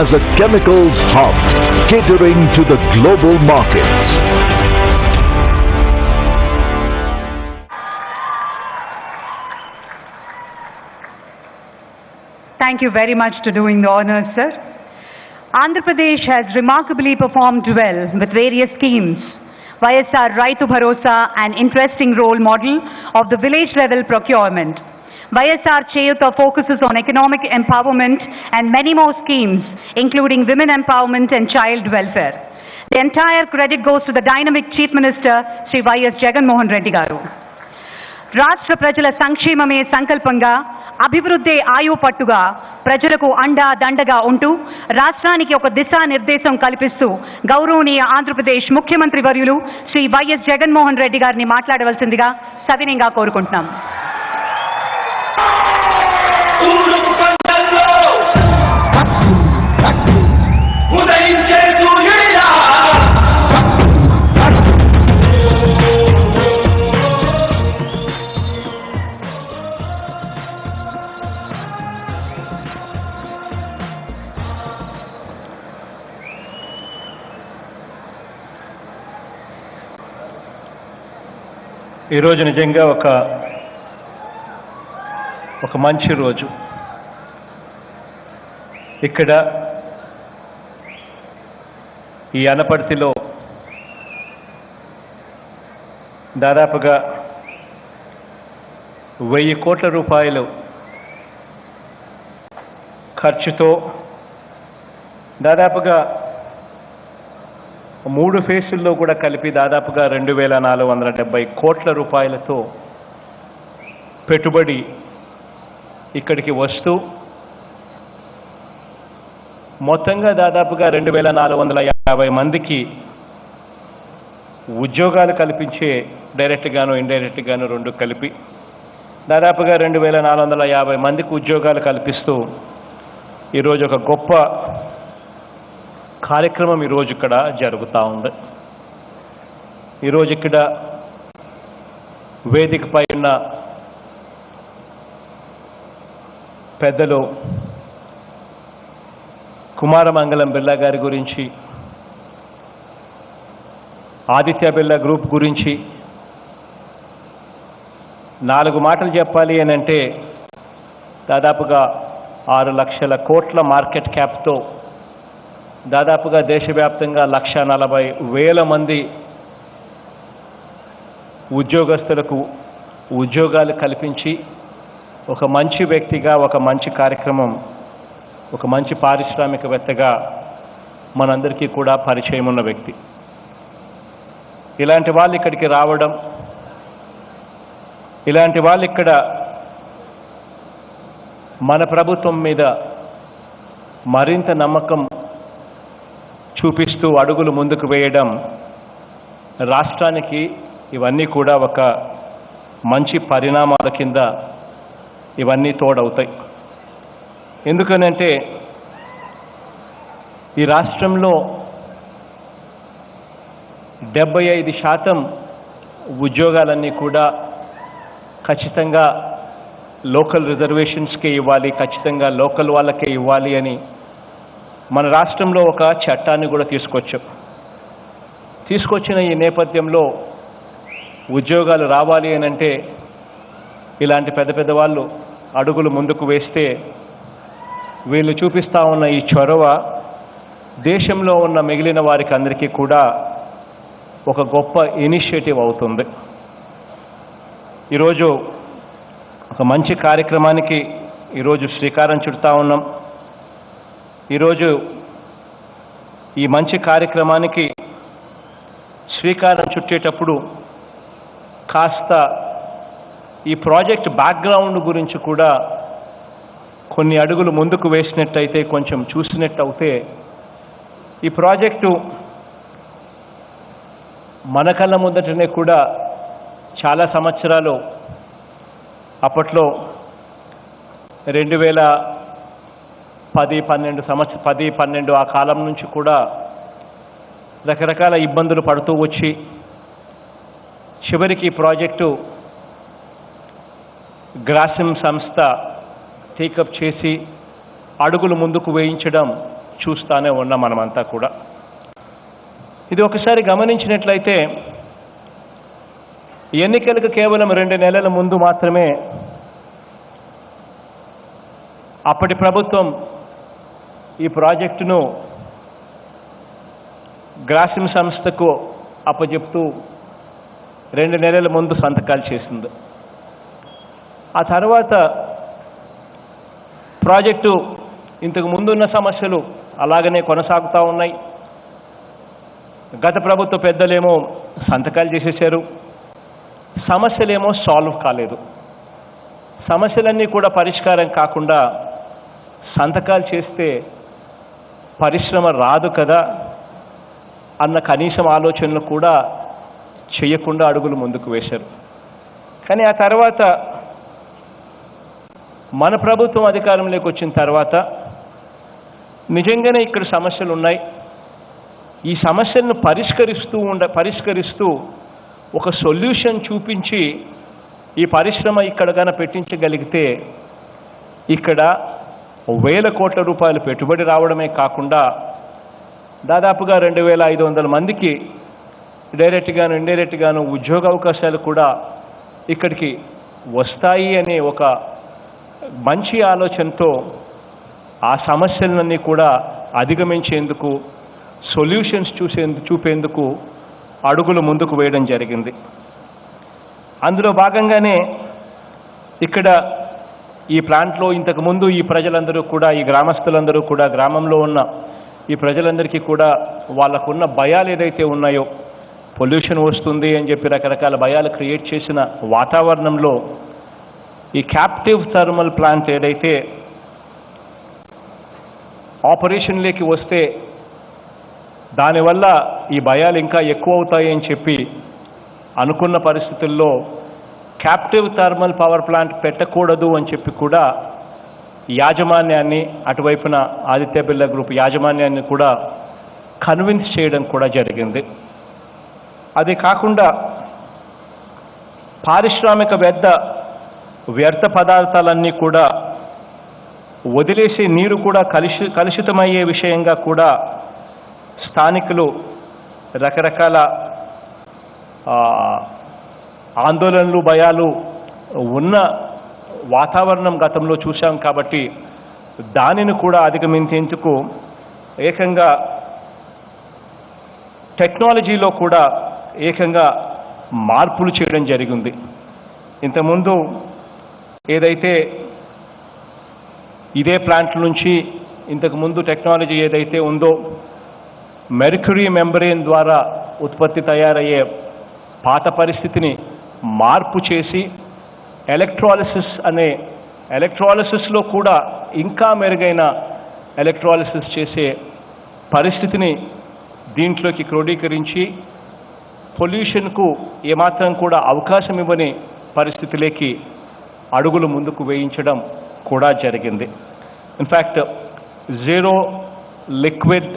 as a chemicals hub catering to the global markets. Thank you very much for doing the honors, sir. Andhra Pradesh has remarkably performed well with various schemes. YSR Raitu Bharosa, an interesting role model of the village level procurement. YSR Cheyuta focuses on economic empowerment and many more schemes, including women empowerment and child welfare. The entire credit goes to the dynamic Chief Minister, Sri Y.S. Jagan Mohan Reddy garu. రాష్ట్ర ప్రజల సంక్షేమమే సంకల్పంగా, అభివృద్ధి ఆయు పట్టుగా, ప్రజలకు అండా దండగా ఉంటూ రాష్ట్రానికి ఒక దిశానిర్దేశం కల్పిస్తూ గౌరవనీయ ఆంధ్రప్రదేశ్ ముఖ్యమంత్రి వర్యులు శ్రీ వైఎస్ జగన్మోహన్ రెడ్డి గారిని మాట్లాడవలసిందిగా సవినయంగా కోరుకుంటున్నాం. ఈరోజు నిజంగా ఒక మంచి రోజు. ఇక్కడ ఈ అనపర్తిలో దాదాపుగా 1000 కోట్ల రూపాయలు ఖర్చుతో దాదాపుగా 3 ఫేసుల్లో కూడా కలిపి దాదాపుగా 2470 కోట్ల రూపాయలతో పెట్టుబడి ఇక్కడికి వస్తూ మొత్తంగా దాదాపుగా 2450 మందికి ఉద్యోగాలు కల్పించే డైరెక్ట్గాను ఇండైరెక్ట్గాను 2 కలిపి దాదాపుగా 2450 మందికి ఉద్యోగాలు కల్పిస్తూ ఈరోజు ఒక గొప్ప కార్యక్రమం ఈరోజు ఇక్కడ జరుగుతూ ఉంది. ఈరోజు ఇక్కడ వేదికపై ఉన్న పెద్దలు కుమార మంగళం బిర్లా గారి గురించి ఆదిత్య బిర్లా గ్రూప్ గురించి 4 మాటలు చెప్పాలి అని అంటే దాదాపుగా 6 లక్షల కోట్ల మార్కెట్ క్యాప్తో దాదాపుగా దేశవ్యాప్తంగా 1,40,000 మంది ఉద్యోగస్తులకు ఉద్యోగాలు కల్పించి ఒక మంచి వ్యక్తిగా, ఒక మంచి కార్యక్రమం, ఒక మంచి పారిశ్రామికవేత్తగా మనందరికీ కూడా పరిచయం ఉన్న వ్యక్తి. ఇలాంటి వాళ్ళు ఇక్కడికి రావడం, ఇలాంటి వాళ్ళు ఇక్కడ మన ప్రభుత్వం మీద మరింత నమ్మకం చూపిస్తూ అడుగులు ముందుకు వేయడం రాష్ట్రానికి ఇవన్నీ కూడా ఒక మంచి పరిణామాల కింద ఇవన్నీ తోడవుతాయి. ఎందుకనంటే ఈ రాష్ట్రంలో 75% ఉద్యోగాలన్నీ కూడా ఖచ్చితంగా లోకల్ రిజర్వేషన్స్కే ఇవ్వాలి, ఖచ్చితంగా లోకల్ వాళ్ళకే ఇవ్వాలి అని మన రాష్ట్రంలో ఒక చట్టాన్ని కూడా తీసుకొచ్చిన ఈ నేపథ్యంలో ఉద్యోగాలు రావాలి అని అంటే ఇలాంటి పెద్ద పెద్ద వాళ్ళు అడుగులు ముందుకు వేస్తే వీళ్ళు చూపిస్తూ ఉన్న ఈ చొరవ దేశంలో ఉన్న మిగిలిన వారికి అందరికీ కూడా ఒక గొప్ప ఇనిషియేటివ్ అవుతుంది. ఈరోజు ఒక మంచి కార్యక్రమానికి ఈరోజు శ్రీకారం చుడతా ఉన్నాం. ఈరోజు ఈ మంచి కార్యక్రమానికి శ్రీకారం చుట్టేటప్పుడు కాస్త ఈ ప్రాజెక్ట్ బ్యాక్గ్రౌండ్ గురించి కూడా కొన్ని అడుగులు ముందుకు వేసినట్టయితే, కొంచెం చూసినట్టయితే ఈ ప్రాజెక్టు మన కళ్ళ ముందటనే కూడా చాలా సంవత్సరాలు అప్పట్లో 2010-12 ఆ కాలం నుంచి కూడా రకరకాల ఇబ్బందులు పడుతూ వచ్చి చివరికి ఈ ప్రాజెక్టు గ్రాసిం సంస్థ టేకప్ చేసి అడుగులు ముందుకు వేయించడం చూస్తూనే ఉన్నాం మనమంతా కూడా. ఇది ఒకసారి గమనించినట్లయితే ఎన్నికలకు కేవలం 2 నెలల ముందు మాత్రమే అప్పటి ప్రభుత్వం ఈ ప్రాజెక్టును గ్రాసిం సంస్థకు అప్పచెప్తూ 2 నెలల ముందు సంతకాలు చేసింది. ఆ తర్వాత ప్రాజెక్టు ఇంతకు ముందున్న సమస్యలు అలాగనే కొనసాగుతూ ఉన్నాయి. గత ప్రభుత్వ పెద్దలేమో సంతకాలు చేసేశారు, సమస్యలేమో సాల్వ్ కాలేదు. సమస్యలన్నీ కూడా పరిష్కారం కాకుండా సంతకాలు చేస్తే పరిశ్రమ రాదు కదా అన్న కనీసం ఆలోచనలు కూడా చేయకుండా అడుగులు ముందుకు వేశారు. కానీ ఆ తర్వాత మన ప్రభుత్వం అధికారంలోకి వచ్చిన తర్వాత నిజంగానే ఇక్కడ సమస్యలు ఉన్నాయి, ఈ సమస్యలను పరిష్కరిస్తూ ఒక సొల్యూషన్ చూపించి ఈ పరిశ్రమ ఇక్కడ కన్నా పెట్టించగలిగితే ఇక్కడ 1,000 కోట్ల రూపాయలు పెట్టుబడి రావడమే కాకుండా దాదాపుగా 2,500 మందికి డైరెక్ట్గాను ఇండైరెక్ట్గాను ఉద్యోగ అవకాశాలు కూడా ఇక్కడికి వస్తాయి అనే ఒక మంచి ఆలోచనతో ఆ సమస్యలన్నీ కూడా అధిగమించేందుకు, సొల్యూషన్స్ చూపేందుకు అడుగులు ముందుకు వేయడం జరిగింది. అందులో భాగంగానే ఇక్కడ ఈ ప్లాంట్లో ఇంతకుముందు ఈ ప్రజలందరూ కూడా, ఈ గ్రామస్తులందరూ కూడా, గ్రామంలో ఉన్న ఈ ప్రజలందరికీ కూడా వాళ్ళకున్న భయాలు ఏదైతే ఉన్నాయో, పొల్యూషన్ వస్తుంది అని చెప్పి రకరకాల భయాలు క్రియేట్ చేసిన వాతావరణంలో ఈ క్యాప్టివ్ థర్మల్ ప్లాంట్ ఏదైతే ఆపరేషన్లోకి వస్తే దానివల్ల ఈ భయాలు ఇంకా ఎక్కువ అవుతాయి అని చెప్పి అనుకున్న పరిస్థితుల్లో క్యాప్టివ్ థర్మల్ పవర్ ప్లాంట్ పెట్టకూడదు అని చెప్పి కూడా యాజమాన్యాన్ని, అటువైపున ఆదిత్య బిర్లా గ్రూప్ యాజమాన్యాన్ని కూడా కన్విన్స్ చేయడం కూడా జరిగింది. అది కాకుండా పారిశ్రామిక వ్యర్థ పదార్థాలన్నీ కూడా వదిలేసే నీరు కూడా కలుషితమయ్యే విషయంగా కూడా స్థానికులు రకరకాల ఆందోళనలు భయాలు ఉన్న వాతావరణం గతంలో చూశాం కాబట్టి దానిని కూడా అధిగమించేందుకు ఏకంగా టెక్నాలజీలో కూడా ఏకంగా మార్పులు చేయడం జరిగింది. ఇంతకుముందు ఏదైతే ఇదే ప్లాంట్ నుంచి ఇంతకుముందు టెక్నాలజీ ఏదైతే ఉందో మెర్క్యూరీ మెంబ్రేన్ ద్వారా ఉత్పత్తి తయారయ్యే పాత పరిస్థితిని మార్పు చేసి ఎలక్ట్రాలిసిస్లో కూడా ఇంకా మెరుగైన ఎలక్ట్రాలిసిస్ చేసే పరిస్థితిని దీంట్లోకి క్రోడీకరించి పొల్యూషన్కు ఏమాత్రం కూడా అవకాశం ఇవ్వని పరిస్థితిలోకి అడుగులు ముందుకు వేయించడం కూడా జరిగింది. ఇన్ఫ్యాక్ట్ జీరో లిక్విడ్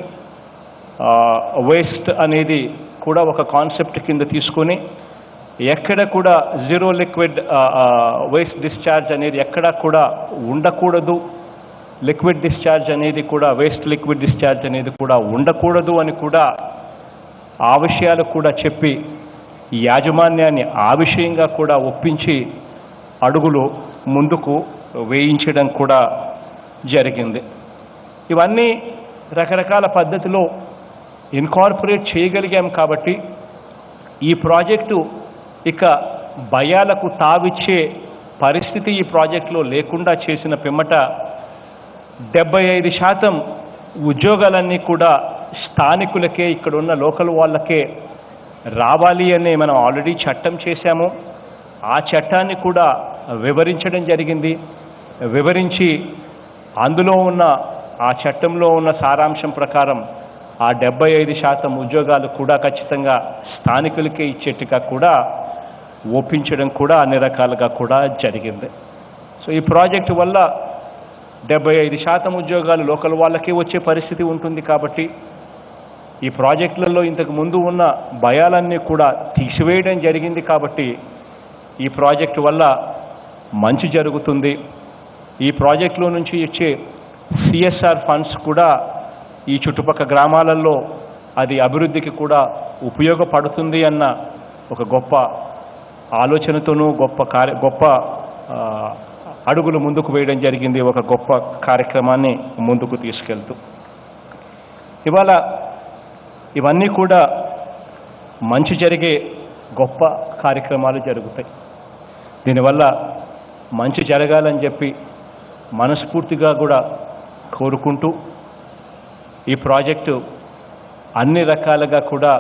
వేస్ట్ అనేది కూడా ఒక కాన్సెప్ట్ కింద తీసుకొని ఎక్కడ కూడా జీరో లిక్విడ్ వేస్ట్ డిశ్చార్జ్ అనేది ఎక్కడా కూడా ఉండకూడదు, లిక్విడ్ డిశ్చార్జ్ అనేది కూడా వేస్ట్ లిక్విడ్ డిశ్చార్జ్ అనేది కూడా ఉండకూడదు అని కూడా ఆ విషయాలు కూడా చెప్పి యాజమాన్యాన్ని ఆ విషయంగా కూడా ఒప్పించి అడుగులు ముందుకు వేయించడం కూడా జరిగింది. ఇవన్నీ రకరకాల పద్ధతిలో ఇన్కార్పొరేట్ చేయగలిగాం కాబట్టి ఈ ప్రాజెక్టు ఇక భయాలకు తావిచ్చే పరిస్థితి ఈ ప్రాజెక్టులో లేకుండా చేసిన పిమ్మట 75% ఉద్యోగాలన్నీ కూడా స్థానికులకే, ఇక్కడ ఉన్న లోకల్ వాళ్ళకే రావాలి అని మనం ఆల్రెడీ చట్టం చేశాము. ఆ చట్టాన్ని కూడా వివరించడం జరిగింది. వివరించి అందులో ఉన్న ఆ చట్టంలో ఉన్న సారాంశం ప్రకారం ఆ 75% ఉద్యోగాలు కూడా ఖచ్చితంగా స్థానికులకే ఇచ్చేట్టుగా కూడా ఒప్పించడం కూడా అన్ని రకాలుగా కూడా జరిగింది. సో ఈ ప్రాజెక్టు వల్ల 75% ఉద్యోగాలు లోకల్ వాళ్ళకే వచ్చే పరిస్థితి ఉంటుంది కాబట్టి ఈ ప్రాజెక్టులలో ఇంతకు ముందు ఉన్న భయాలన్నీ కూడా తీసివేయడం జరిగింది కాబట్టి ఈ ప్రాజెక్టు వల్ల మంచి జరుగుతుంది. ఈ ప్రాజెక్టులో నుంచి ఇచ్చే సిఎస్ఆర్ ఫండ్స్ కూడా ఈ చుట్టుపక్కల గ్రామాలలో అది అభివృద్ధికి కూడా ఉపయోగపడుతుంది అన్న ఒక గొప్ప ఆలోచనతోనూ గొప్ప అడుగులు ముందుకు వేయడం జరిగింది. ఒక గొప్ప కార్యక్రమాన్ని ముందుకు తీసుకెళ్తూ ఇవాళ ఇవన్నీ కూడా మంచి జరిగే గొప్ప కార్యక్రమాలు జరుగుతాయి. దీనివల్ల మంచి జరగాలని చెప్పి మనస్ఫూర్తిగా కూడా కోరుకుంటూ ఈ ప్రాజెక్టు అన్ని రకాలుగా కూడా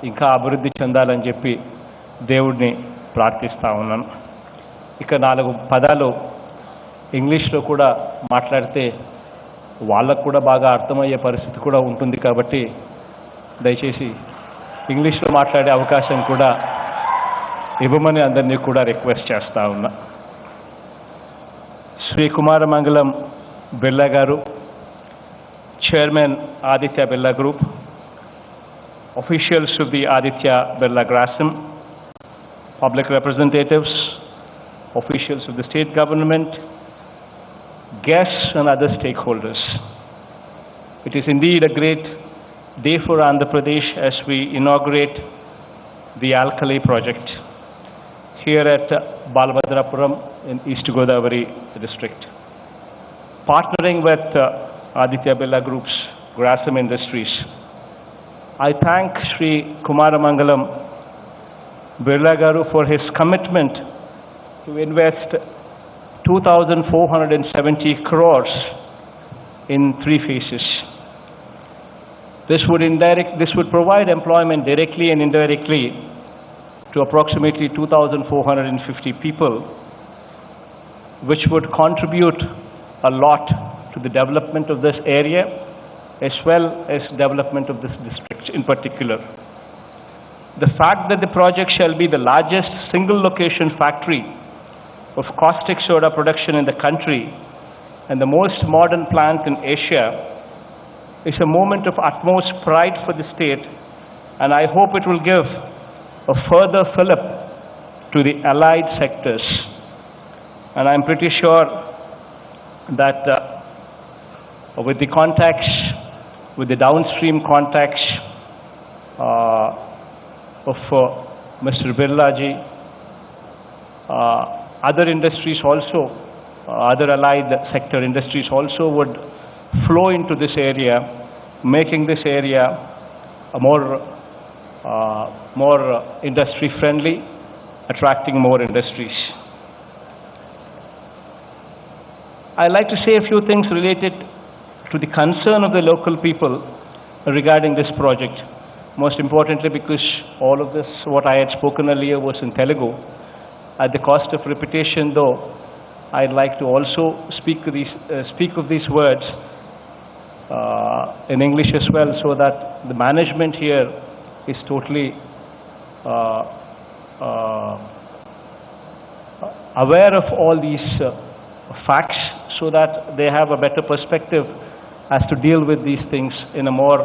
ఇంకా అభివృద్ధి చెందాలని చెప్పి దేవుడిని ప్రార్థిస్తూ ఉన్నాను. ఇక 4 పదాలు ఇంగ్లీష్లో కూడా మాట్లాడితే వాళ్ళకు కూడా బాగా అర్థమయ్యే పరిస్థితి కూడా ఉంటుంది కాబట్టి దయచేసి ఇంగ్లీష్లో మాట్లాడే అవకాశం కూడా ఇవ్వమని అందరినీ కూడా రిక్వెస్ట్ చేస్తూ ఉన్నా. శ్రీ కుమారమంగళం బిర్లా గారు, chairman Aditya Birla group, officials of the Aditya Birla Grasim, public representatives, officials of the state government, guests and other stakeholders. It is indeed a great day for Andhra Pradesh as we inaugurate the Alkali project here at Balabhadrapuram in East Godavari district. Partnering with Aditya Birla Group's Grasim Industries, I thank Sri Kumaramangalam Birla Garu for his commitment to invest 2,470 crores in 3 phases. This would provide employment directly and indirectly to approximately 2,450 people, which would contribute a lot to the development of this area as well as development of this district in particular. The fact that the project shall be the largest single location factory of caustic soda production in the country and the most modern plant in Asia is a moment of utmost pride for the state, and I hope it will give a further fillip to the allied sectors. And I'm pretty sure that with the contacts, with the downstream contacts of Mr. Birlaji, other industries also, other allied sector industries also would flow into this area, making this area a more industry friendly, attracting more industries. I'd like to say a few things related to the concern of the local people regarding this project. Most importantly, because all of this, what I had spoken earlier, was in Telugu. At the cost of repetition, though, I'd like to also speak of these words in English as well, so that the management here is totally aware of all these facts, so that they have a better perspective as to deal with these things in a more,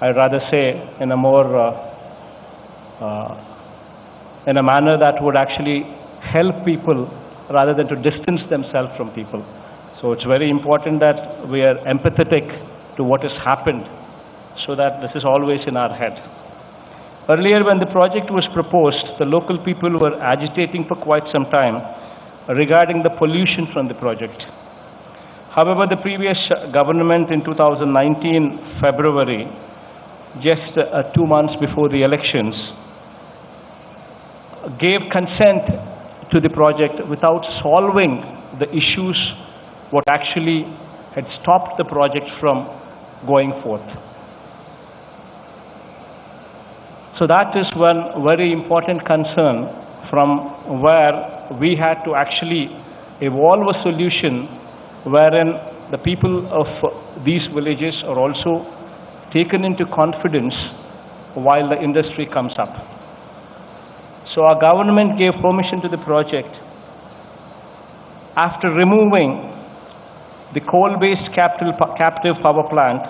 I'd rather say, in a more, in a manner that would actually help people rather than to distance themselves from people. So it's very important that we are empathetic to what has happened, so that this is always in our head. Earlier, when the project was proposed, the local people were agitating for quite some time regarding the pollution from the project. However, the previous government in 2019, February, just 2 months before the elections, gave consent to the project without solving the issues what actually had stopped the project from going forth. So that is one very important concern, from where we had to actually evolve a solution wherein the people of these villages are also taken into confidence while the industry comes up. So our government gave permission to the project after removing the coal-based captive power plant,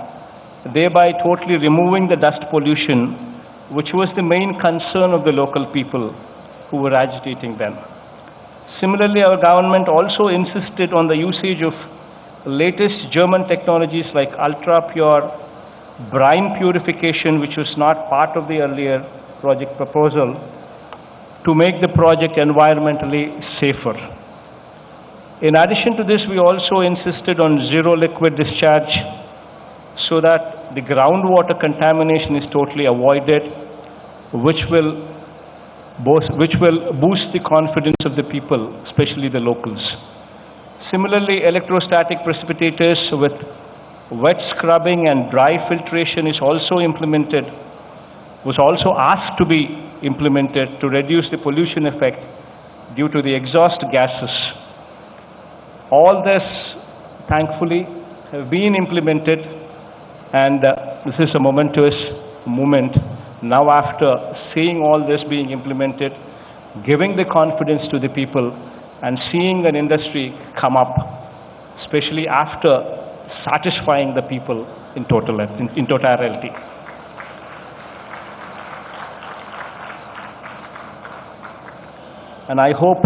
thereby totally removing the dust pollution, which was the main concern of the local people who were agitating then. Similarly, our government also insisted on the usage of latest German technologies like ultra-pure brine purification, which was not part of the earlier project proposal, to make the project environmentally safer. In addition to this, we also insisted on zero liquid discharge, so that the groundwater contamination is totally avoided, which will boost the confidence of the people, especially the locals. Similarly, electrostatic precipitators with wet scrubbing and dry filtration is also implemented, was also asked to be implemented to reduce the pollution effect due to the exhaust gases. All this, thankfully, have been implemented, and this is a momentous moment. Now, after seeing all this being implemented, giving the confidence to the people, and seeing an industry come up, especially after satisfying the people in totality. And I hope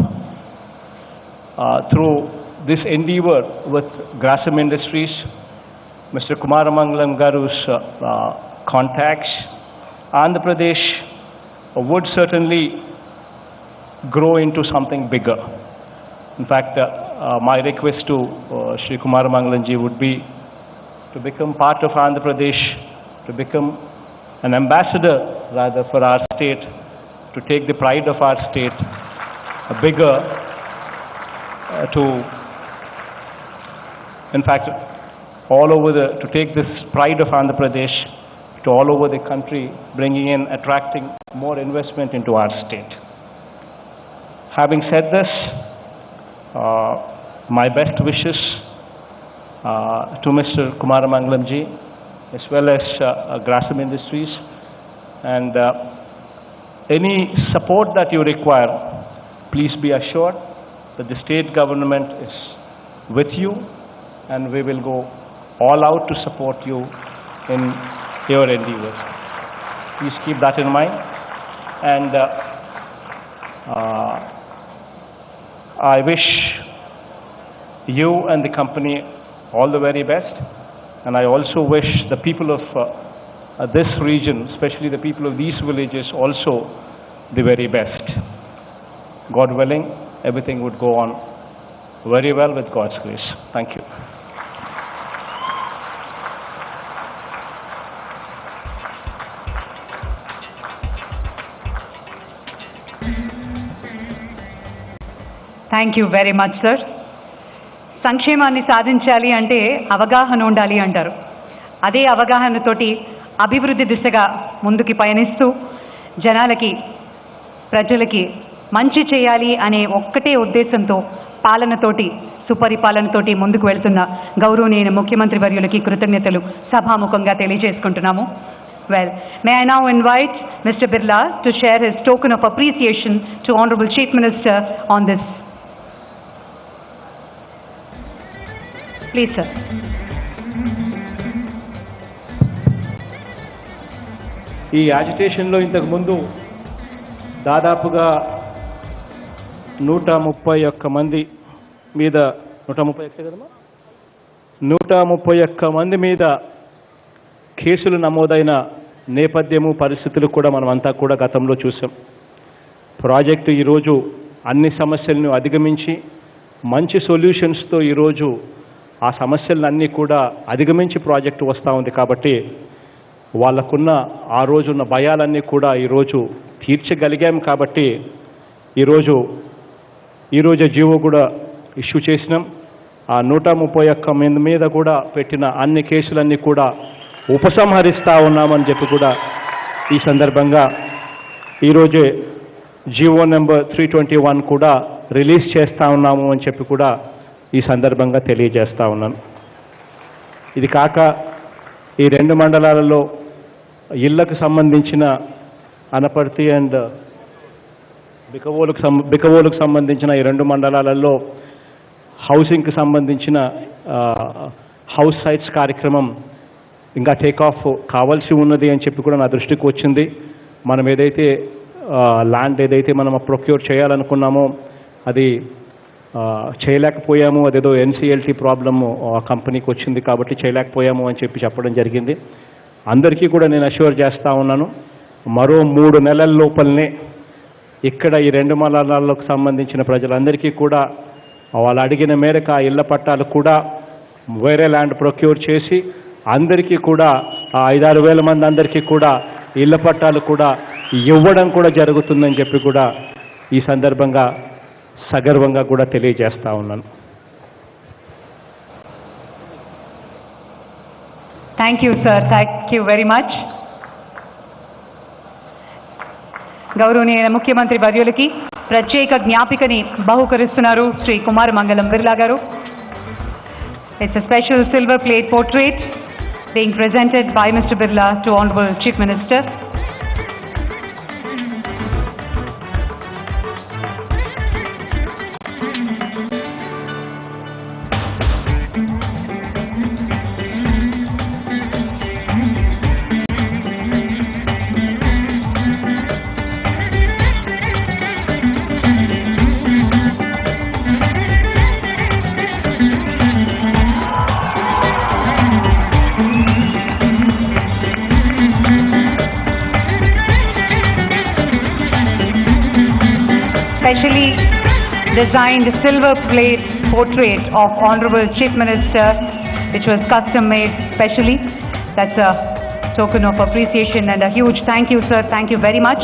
through this endeavor with Grasim Industries, Mr. Kumaramangalam Garu's contacts, Andhra Pradesh would certainly grow into something bigger. In fact, my request to Shri Kumaramangalam ji would be to become part of Andhra Pradesh, to become an ambassador rather for our state, to take the pride of our state bigger, to take this pride of Andhra Pradesh to all over the country, bringing in, attracting more investment into our state. Having said this, my best wishes to Mr. Kumaramangalam ji, as well as Grasim Industries, and any support that you require, please be assured that the state government is with you, and we will go all out to support you in your endeavors. Please keep that in mind. And I wish you and the company all the very best. And I also wish the people of this region, especially the people of these villages, also the very best. God willing, everything would go on very well with God's grace. Thank you. Thank you very much sir. సంక్షేమాన్ని సాధించాలి అంటే అవగాహన ఉండాలి అంటారు. అదే అవగాహనతోటి అభివృద్ధి దిశగా ముందుకి పయనిస్తూ జనాలకి, ప్రజలకి మంచి చేయాలి అనే ఒక్కటే ఉద్దేశంతో పాలనతోటి, సుపరిపాలనతోటి ముందుకు వెళ్తున్న గౌరవనీయ ముఖ్యమంత్రి వర్యులకి కృతజ్ఞతలు సభాముఖంగా తెలియజేసుకుంటున్నాము. Well, may I now invite Mr. Birla to share his token of appreciation to Honorable Chief Minister on this. Please, sir. ఈ యాజిటేషన్లో ఇంతకుముందు దాదాపుగా 131 మంది మీద 131 మంది మీద కేసులు నమోదైన నేపథ్యము, పరిస్థితులు కూడా మనమంతా కూడా గతంలో చూసాం. ప్రాజెక్టు ఈరోజు అన్ని సమస్యలను అధిగమించి మంచి సొల్యూషన్స్తో ఈరోజు ఆ సమస్యలన్నీ కూడా అధిగమించి ప్రాజెక్టు వస్తూ ఉంది. కాబట్టి వాళ్ళకున్న ఆ రోజున్న భయాలన్నీ కూడా ఈరోజు తీర్చగలిగాం. కాబట్టి ఈరోజు జీవో కూడా ఇష్యూ చేసినాం. ఆ 131 మంది మీద కూడా పెట్టిన అన్ని కేసులన్నీ కూడా ఉపసంహరిస్తూ ఉన్నామని చెప్పి కూడా ఈ సందర్భంగా ఈరోజే జీవో నెంబర్ 321 కూడా రిలీజ్ చేస్తూ ఉన్నాము అని చెప్పి కూడా ఈ సందర్భంగా తెలియజేస్తూ ఉన్నాను. ఇది కాక ఈ 2 మండలాలలో ఇళ్లకు సంబంధించిన అనపర్తి అండ్ బిక్కవోలుకు సంబంధించిన ఈ 2 మండలాలలో హౌసింగ్కి సంబంధించిన హౌస్ సైట్స్ కార్యక్రమం ఇంకా టేక్ ఆఫ్ కావాల్సి ఉన్నది అని చెప్పి కూడా నా దృష్టికి వచ్చింది. మనం ఏదైతే ల్యాండ్ ఏదైతే మనం ప్రొక్యూర్ చేయాలనుకున్నామో అది చేయలేకపోయాము. అదేదో ఎన్సీఎల్టీ ప్రాబ్లము ఆ కంపెనీకి వచ్చింది కాబట్టి చేయలేకపోయాము అని చెప్పడం జరిగింది. అందరికీ కూడా నేను అష్యూర్ చేస్తూ ఉన్నాను, మరో 3 నెలల లోపలనే ఇక్కడ ఈ 2 మండలాలకు సంబంధించిన ప్రజలందరికీ కూడా వాళ్ళు అడిగిన మేరకు ఆ ఇళ్ల పట్టాలు కూడా వేరే ల్యాండ్ ప్రొక్యూర్ చేసి అందరికీ కూడా 5-6 వేల మంది అందరికీ కూడా ఇళ్ల పట్టాలు కూడా ఇవ్వడం కూడా జరుగుతుందని చెప్పి కూడా ఈ సందర్భంగా సగర్వంగా కూడా తెలియజేస్తూ ఉన్నాను. Thank you sir, thank you very much. గౌరవనీయ ముఖ్యమంత్రి వర్యులకి ప్రత్యేక జ్ఞాపికని బహుకరిస్తున్నారు శ్రీ కుమార్ మంగళం బిర్లా గారు. It's a special silver plate portrait being presented by Mr. Birla to Honorable Chief Minister. Specially designed silver plate portrait of Honorable Chief Minister, which was custom made specially. That's a token of appreciation and a huge thank you, sir. Thank you very much.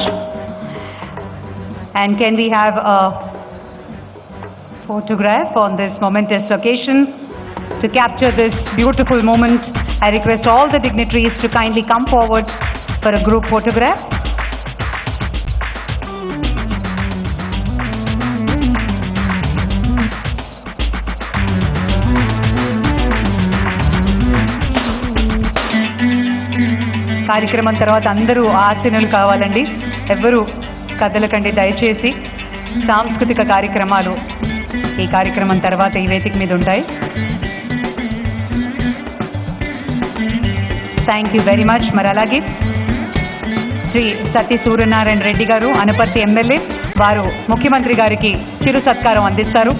And can we have a photograph on this momentous occasion? To capture this beautiful moment, I request all the dignitaries to kindly come forward for a group photograph. కార్యక్రమం తర్వాత అందరూ ఆసీనులు కావాలండి, ఎవ్వరూ కదలకండి దయచేసి. సాంస్కృతిక కార్యక్రమాలు ఈ కార్యక్రమం తర్వాత ఈ వేదిక మీద ఉంటాయి. Thank you very much. మరి అలాగే శ్రీ సత్య సూర్యనారాయణ రెడ్డి గారు, అనపర్తి ఎమ్మెల్యే, వారు ముఖ్యమంత్రి గారికి చిరు సత్కారం అందిస్తారు.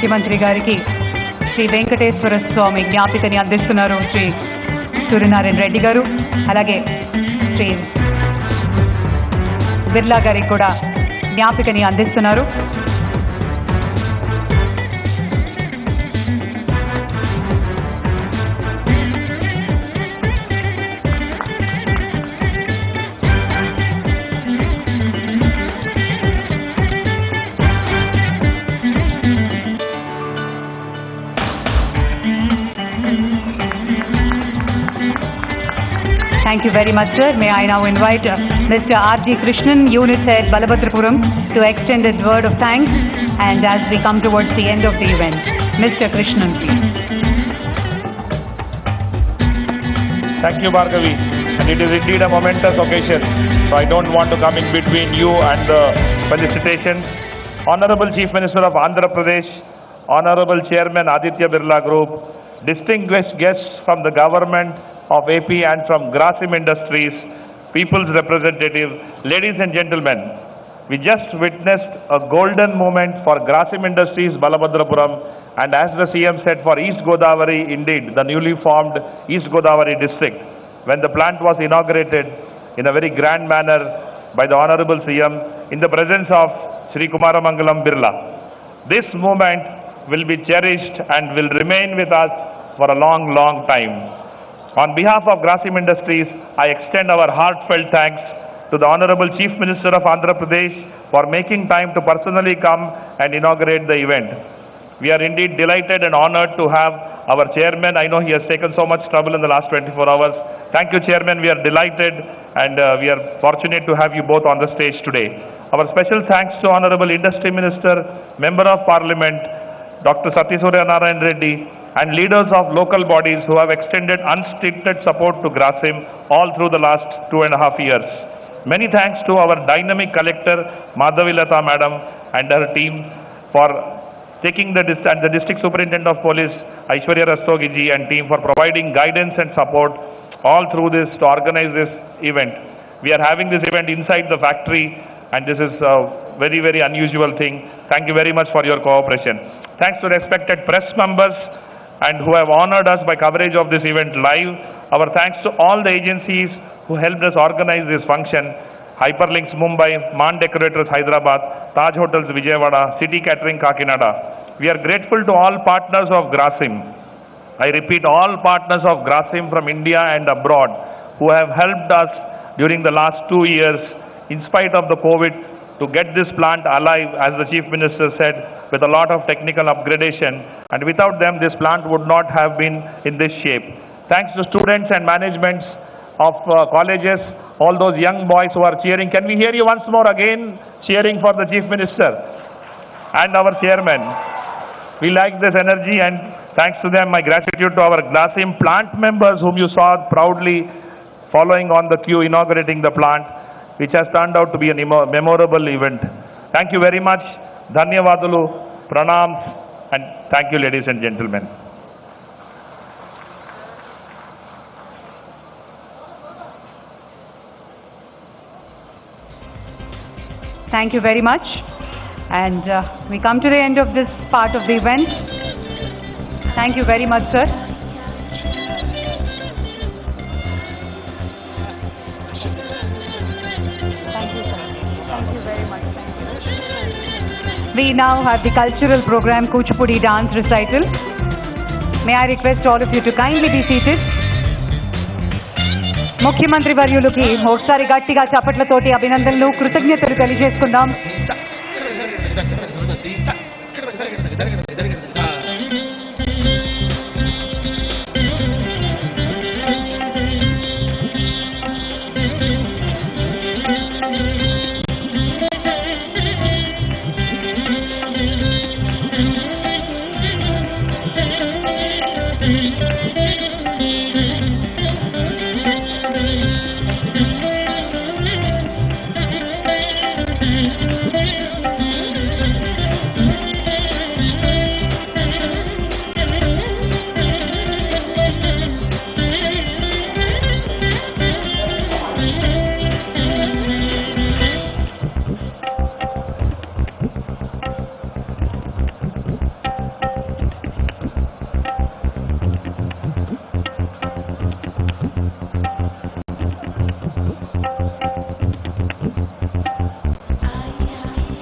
ముఖ్యమంత్రి గారికి శ్రీ వెంకటేశ్వర స్వామి జ్ఞాపికని అందిస్తున్నారు శ్రీ సూర్యనారాయణ రెడ్డి గారు. అలాగే శ్రీ బిర్లా గారికి కూడా జ్ఞాపికని అందిస్తున్నారు. Thank you very much, sir. May I now invite Mr. R.G. Krishnan, Unit Head, Balabhadrapuram, to extend a word of thanks, and as we come towards the end of the event. Mr. Krishnan, please. Thank you, Bhargavi. And it is indeed a momentous occasion, so I don't want to come in between you and the felicitations. Honorable Chief Minister of Andhra Pradesh, Honorable Chairman Aditya Birla Group, distinguished guests from the government of AP and from Grasim Industries, people's representative, ladies and gentlemen, we just witnessed a golden moment for Grasim Industries, Balabhadrapuram, and as the CM said, for East Godavari, indeed, the newly formed East Godavari district, when the plant was inaugurated in a very grand manner by the Honorable CM in the presence of Sri Kumaramangalam Birla. This moment will be cherished and will remain with us for a long, long time. On behalf of Grasim Industries, I extend our heartfelt thanks to the Honorable Chief Minister of Andhra Pradesh for making time to personally come and inaugurate the event. We are indeed delighted and honored to have our chairman. I know he has taken so much trouble in the last 24 hours. Thank you, Chairman. We are delighted and we are fortunate to have you both on the stage today. Our special thanks to Honorable Industry Minister, Member of Parliament, Dr. Narayan Reddy, and leaders of local bodies who have extended unrestricted support to Grasim all through the last 2.5 years. Many thanks to our dynamic collector, Madhavilata Madam, and her team for taking the District Superintendent of Police, Aishwarya Rastogi ji, and team for providing guidance and support all through this to organize this event. We are having this event inside the factory, and this is a very, very unusual thing. Thank you very much for your cooperation. Thanks to respected press members and who have honored us by coverage of this event live. Our thanks to all the agencies who helped us organize this function. Hyperlinks Mumbai, Maan Decorators Hyderabad, Taj Hotels Vijayawada, City Catering Kakinada. We are grateful to all partners of Grasim. I repeat, all partners of Grasim from India and abroad who have helped us during the last 2 years in spite of the COVID to get this plant alive, as the Chief Minister said, with a lot of technical upgradation, and without them this plant would not have been in this shape. Thanks to students and managements of colleges, all those young boys who are cheering. Can we hear you once more again cheering for the Chief Minister and our Chairman? We like this energy, and thanks to them, my gratitude to our Grasim plant members whom you saw proudly following on the queue inaugurating the plant, which has turned out to be a memorable event. Thank you very much. Dhanyavadalu, pranams, and thank you, ladies and gentlemen. Thank you very much. And we come to the end of this part of the event. Thank you very much, sir. We now have the cultural program Kuchipudi Dance Recital. May I request all of you to kindly be seated. ముఖ్యమంత్రి వర్యులకి ఒకసారి గట్టిగా చప్పట్లతోటి అభినందనలు, కృతజ్ఞతలు తెలియజేసుకుందాం.